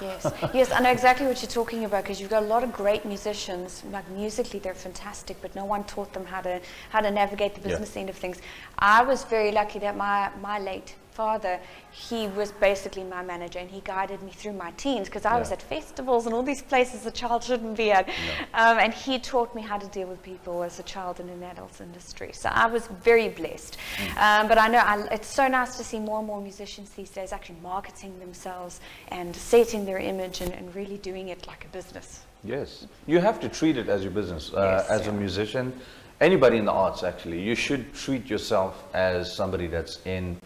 Yes, yes, I know exactly what you're talking about, because you've got a lot of great musicians. Like musically, they're fantastic, but no one taught them how to navigate the business end of things. I was very lucky that my late father, he was basically my manager, and he guided me through my teens, because I was at festivals and all these places a child shouldn't be at. And he taught me how to deal with people as a child in an adult industry. So I was very blessed. But I know it's so nice to see more and more musicians these days actually marketing themselves and setting their image and really doing it like a business. Yes, you have to treat it as your business. As a musician, anybody in the arts actually, you should treat yourself as somebody that's in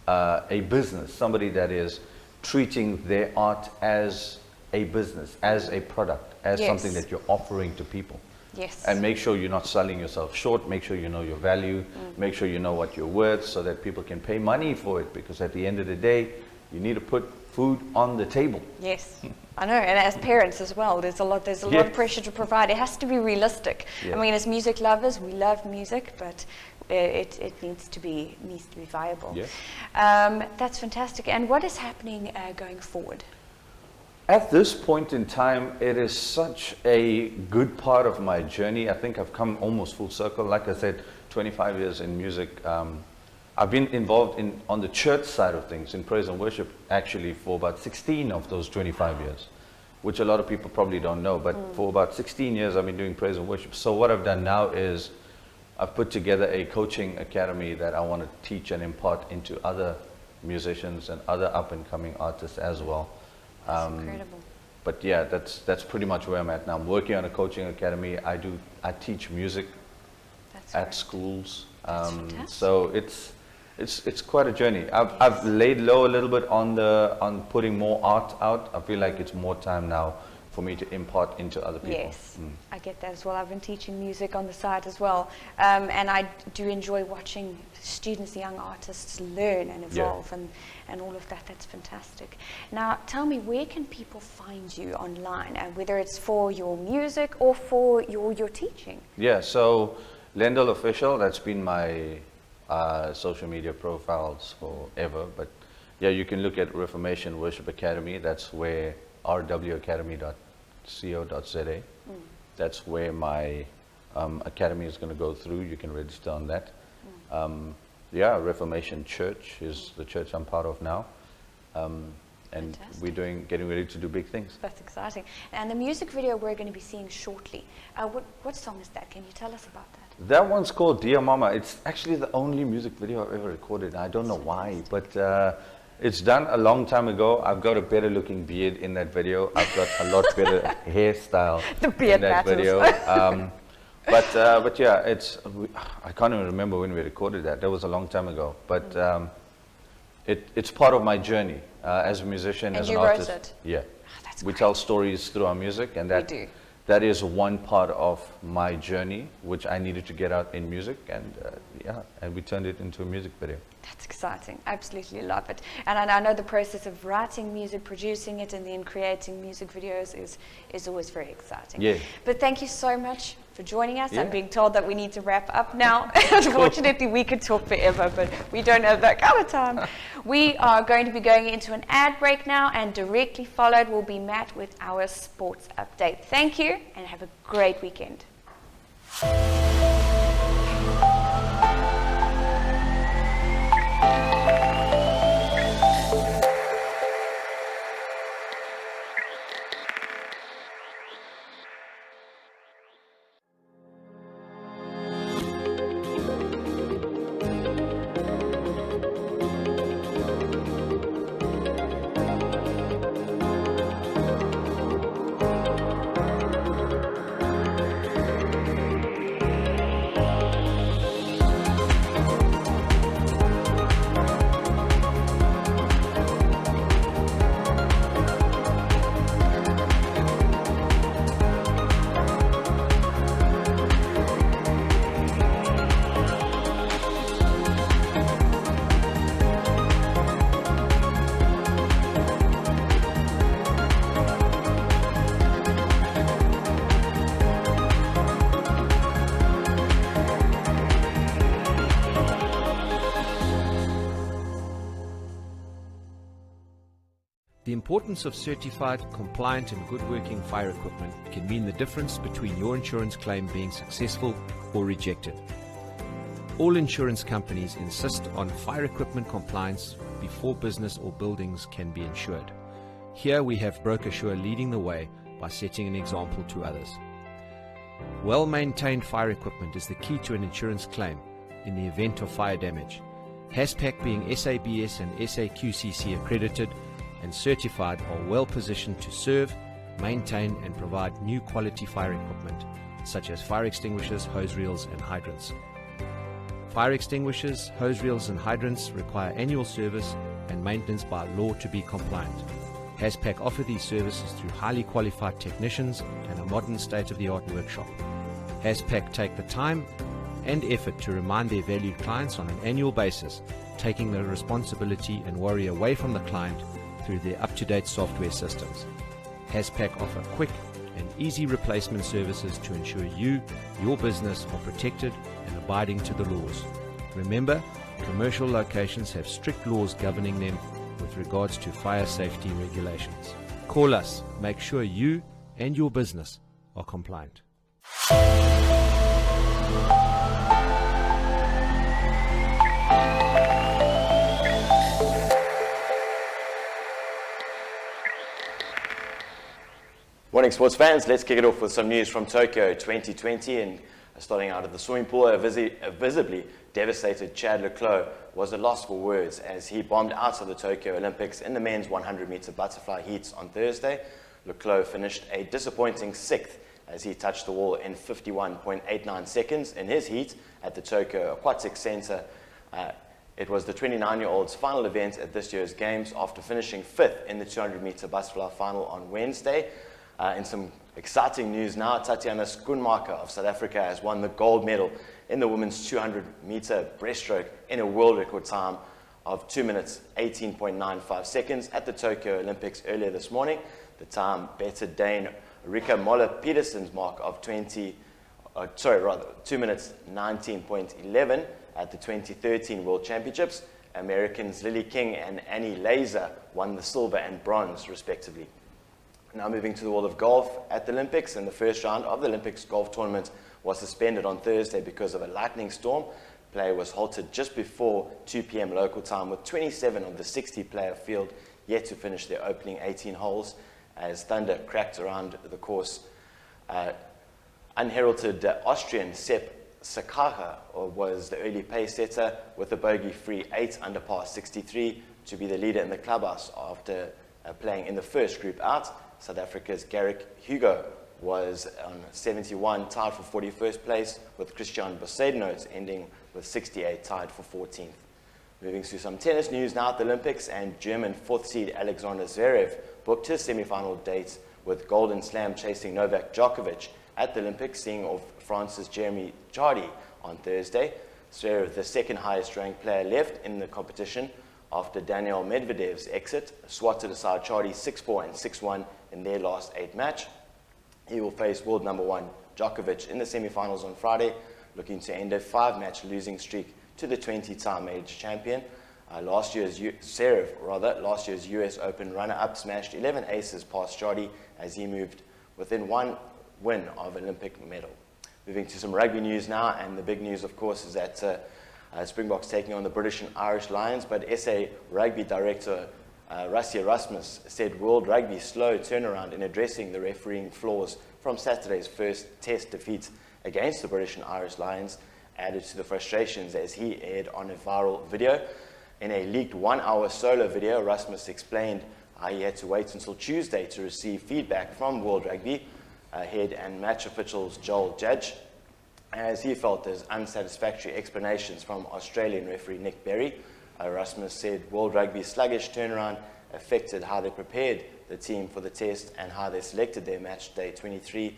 a business, somebody that is treating their art as a business, as a product, as something that you're offering to people. Yes. And make sure you're not selling yourself short, make sure you know your value, make sure you know what you're worth so that people can pay money for it, because at the end of the day, you need to put food on the table. Yes, I know, and as parents as well, there's a lot of pressure to provide. It has to be realistic. I mean, as music lovers, we love music, but it needs to be viable. That's fantastic. And what is happening going forward? At this point in time, it is such a good part of my journey. I think I've come almost full circle. Like I said, 25 years in music. I've been involved on the church side of things, in praise and worship, actually, for about 16 of those 25 years, which a lot of people probably don't know. But for about 16 years, I've been doing praise and worship. So what I've done now is I've put together a coaching academy that I want to teach and impart into other musicians and other up-and-coming artists as well. That's incredible. But yeah, that's pretty much where I'm at now. I'm working on a coaching academy. I teach music at schools. So it's quite a journey. I've laid low a little bit on putting more art out. I feel like it's more time now for me to impart into other people. Yes, I get that as well. I've been teaching music on the side as well, and I do enjoy watching students, young artists learn and evolve and all of that. That's fantastic. Now, tell me, where can people find you online, whether it's for your music or for your teaching? Yeah, so Lendel Official, that's been my social media profiles forever, but yeah, you can look at Reformation Worship Academy. That's where rwacademy.co.za. That's where my academy is going to go through. You can register on that. Yeah, Reformation Church is the church I'm part of now. And we're getting ready to do big things. That's exciting. And the music video we're going to be seeing shortly. What song is that? Can you tell us about that? That one's called Dear Mama. It's actually the only music video I've ever recorded. I don't know why, but it's done a long time ago. I've got a better looking beard in that video. I've got a lot better hairstyle in that video. But yeah, I can't even remember when we recorded that. That was a long time ago. But it's part of my journey as a musician, as an artist. And you wrote it? Yeah. We tell stories through our music, and that is one part of my journey, which I needed to get out in music, and and we turned it into a music video. That's exciting. Absolutely love it. And I know the process of writing music, producing it, and then creating music videos is always very exciting. Yeah. But thank you so much for joining us. I'm being told that we need to wrap up now. Unfortunately, we could talk forever, but we don't have that kind of time. We are going to be going into an ad break now, and directly followed will be Matt with our sports update. Thank you, and have a great weekend. The importance of certified, compliant and good working fire equipment can mean the difference between your insurance claim being successful or rejected. All insurance companies insist on fire equipment compliance before business or buildings can be insured. Here we have BrokerSure leading the way by setting an example to others. Well-maintained fire equipment is the key to an insurance claim in the event of fire damage. HASPAC, being SABS and SAQCC accredited and certified, are well positioned to serve, maintain and provide new quality fire equipment such as fire extinguishers, hose reels and hydrants. Fire extinguishers, hose reels and hydrants require annual service and maintenance by law to be compliant. HASPAC offer these services through highly qualified technicians and a modern state-of-the-art workshop. HASPAC take the time and effort to remind their valued clients on an annual basis, taking the responsibility and worry away from the client through their up-to-date software systems. HASPAC offer quick and easy replacement services to ensure you, your business are protected and abiding to the laws. Remember, commercial locations have strict laws governing them with regards to fire safety regulations. Call us, make sure you and your business are compliant. Morning sports fans, let's kick it off with some news from Tokyo 2020, and starting out at the swimming pool, a visibly devastated Chad Leclos was a loss for words as he bombed out of the Tokyo Olympics in the men's 100-meter butterfly heats on Thursday. Leclos finished a disappointing 6th as he touched the wall in 51.89 seconds in his heat at the Tokyo Aquatics Center. It was the 29-year-old's final event at this year's Games after finishing 5th in the 200-meter butterfly final on Wednesday. In some exciting news now, Tatiana Schoenmaker of South Africa has won the gold medal in the women's 200-meter breaststroke in a world record time of 2 minutes 18.95 seconds at the Tokyo Olympics earlier this morning. The time bettered Dane Rika Moller-Peterson's mark of 2 minutes 19.11 at the 2013 World Championships. Americans Lily King and Annie Laser won the silver and bronze respectively. Now moving to the world of golf at the Olympics, and the first round of the Olympics golf tournament was suspended on Thursday because of a lightning storm. Play was halted just before 2 p.m. local time, with 27 of the 60-player field yet to finish their opening 18 holes as thunder cracked around the course. Unheralded Austrian Sepp Sakaha was the early pace setter with a bogey-free 8 under par 63 to be the leader in the clubhouse after playing in the first group out. South Africa's Garrick Hugo was on 71, tied for 41st place, with Christian Besaidnout ending with 68, tied for 14th. Moving to some tennis news now at the Olympics, and German 4th seed Alexander Zverev booked his semi-final date with Golden Slam chasing Novak Djokovic at the Olympics, seeing off France's Jeremy Chardy on Thursday. Zverev, the second highest ranked player left in the competition after Daniel Medvedev's exit, swatted aside Chardy 6-4 and 6-1 in their last 8 match. He will face world number 1 Djokovic in the semi-finals on Friday, looking to end a 5-match losing streak to the 20-time major champion. Last year's US Open runner-up smashed 11 aces past Chardy as he moved within 1 win of Olympic medal. Moving to some rugby news now, and the big news, of course, is that Springboks taking on the British and Irish Lions, but SA Rugby Director Rassie Erasmus said World Rugby's slow turnaround in addressing the refereeing flaws from Saturday's first test defeat against the British and Irish Lions added to the frustrations as he aired on a viral video. In a leaked 1-hour solo video, Erasmus explained how he had to wait until Tuesday to receive feedback from World Rugby head and match officials Joel Judge, as he felt there's unsatisfactory explanations from Australian referee Nick Berry. Erasmus said World Rugby's sluggish turnaround affected how they prepared the team for the test and how they selected their match day 23,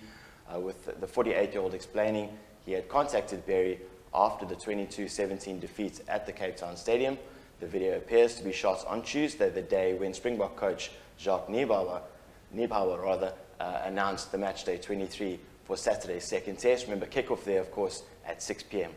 with the 48-year-old explaining he had contacted Berry after the 22-17 defeat at the Cape Town Stadium. The video appears to be shot on Tuesday, the day when Springbok coach Jacques Niebuhr announced the match day 23 for Saturday's second test. Remember, kickoff there, of course, at 6 p.m.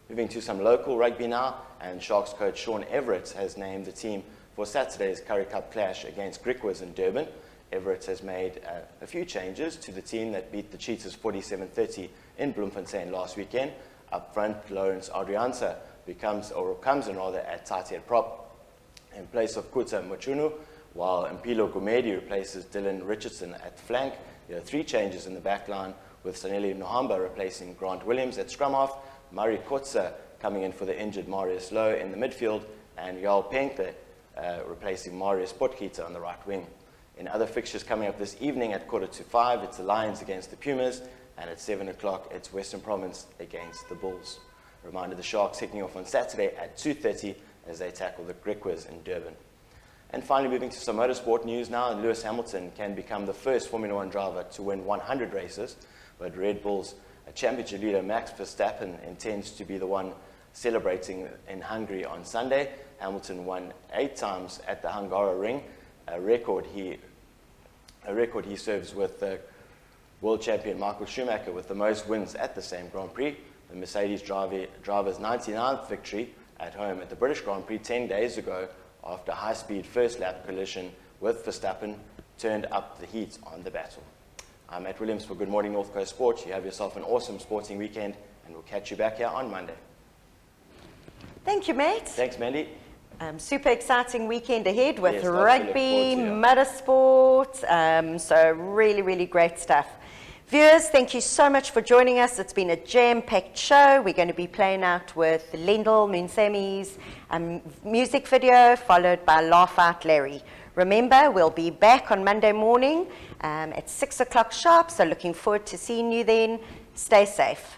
Moving to some local rugby now, and Sharks coach Sean Everett has named the team for Saturday's Currie Cup clash against Griquas in Durban. Everett has made a few changes to the team that beat the Cheetahs 47-30 in Bloemfontein last weekend. Up front, Lawrence Adrianza comes in rather at tight head prop in place of Kuta Mochunu, while Mpilo Gumedi replaces Dylan Richardson at flank. There are 3 changes in the back line, with Saneli Nohamba replacing Grant Williams at scrum half, Murray Kotza coming in for the injured Marius Lowe in the midfield, and Yael Pente replacing Marius Potgieter on the right wing. In other fixtures coming up this evening at 4:45, it's the Lions against the Pumas, and at 7 o'clock, it's Western Province against the Bulls. A reminder, the Sharks kicking off on Saturday at 2:30 as they tackle the Griquas in Durban. And finally, moving to some motorsport news now, Lewis Hamilton can become the first Formula 1 driver to win 100 races, but Red Bull's championship leader Max Verstappen intends to be the one celebrating in Hungary on Sunday. Hamilton won 8 times at the Hungaroring, a record he serves with world champion Michael Schumacher with the most wins at the same Grand Prix. The Mercedes driver's 99th victory at home at the British Grand Prix 10 days ago, after a high-speed first-lap collision with Verstappen, turned up the heat on the battle. I'm Matt Williams for Good Morning North Coast Sports. You have yourself an awesome sporting weekend, and we'll catch you back here on Monday. Thank you, mate. Thanks, Mandy. Super exciting weekend ahead with Yes, lots to look rugby, forward to, motorsport, so really, really great stuff. Viewers, thank you so much for joining us. It's been a jam-packed show. We're going to be playing out with Lendel, Moonsamy's music video, followed by Laugh Out Larry. Remember, we'll be back on Monday morning at 6 o'clock sharp, so looking forward to seeing you then. Stay safe.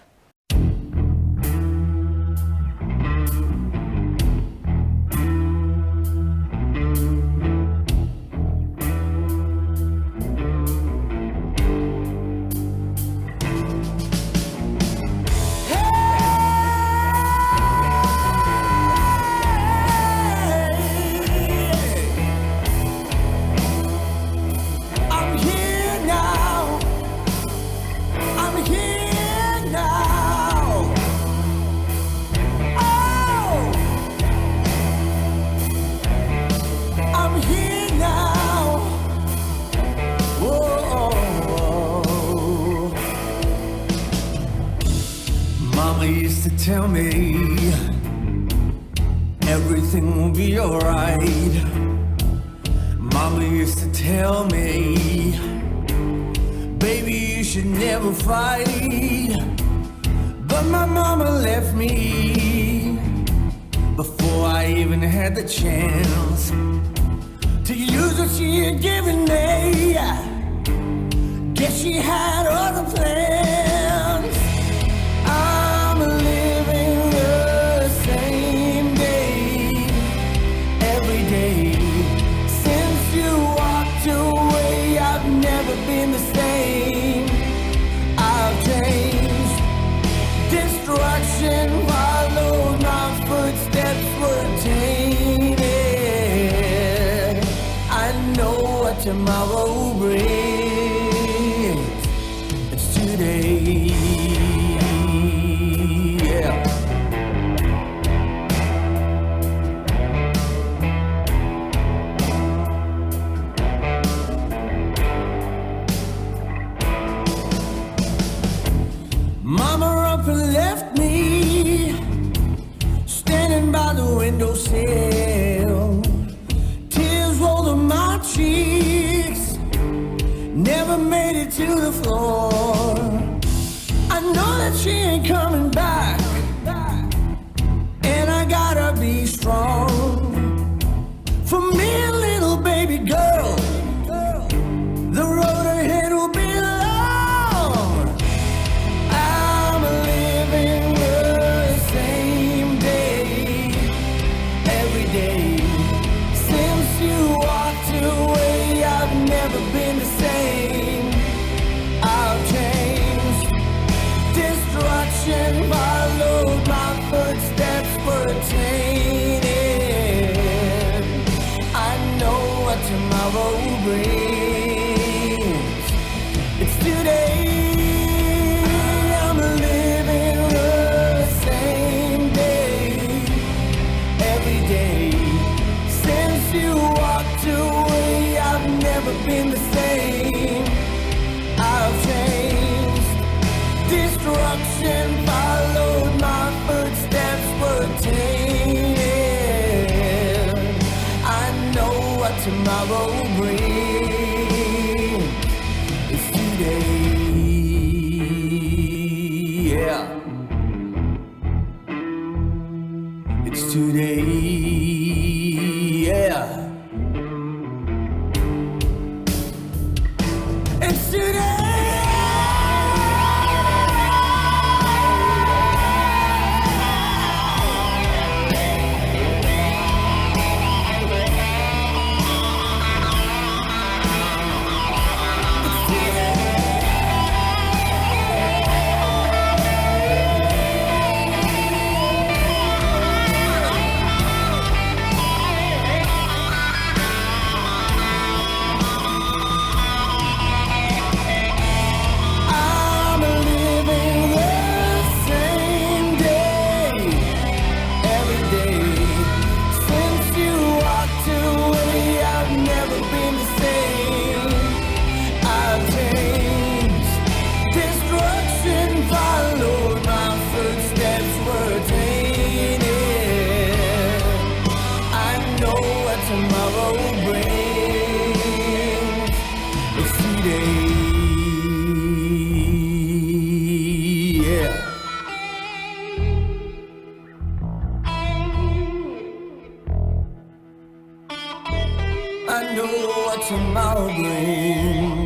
Tell me everything will be alright. Mama used to tell me, baby, you should never fight. But my mama left me before I even had the chance to use what she had given me. Guess she had other plans. I'm living the same day, every day. Since you walked away, I've never been the same. I've changed. Destruction followed, my footsteps were tainted. I know what tomorrow brings. It's today. Mama up and left me, standing by the windowsill. Tears rolled on my cheeks, never made it to the floor. I know that she ain't coming back, and I gotta be strong. For me, a little baby girl, the road ahead will be long. I'm living the same day, every day. Since you walked away, I've never been the same. I've changed. Destruction followed, my footsteps were tainted. tomorrow brings. It's today, yeah. It's today, yeah. It's today. I know what tomorrow brings.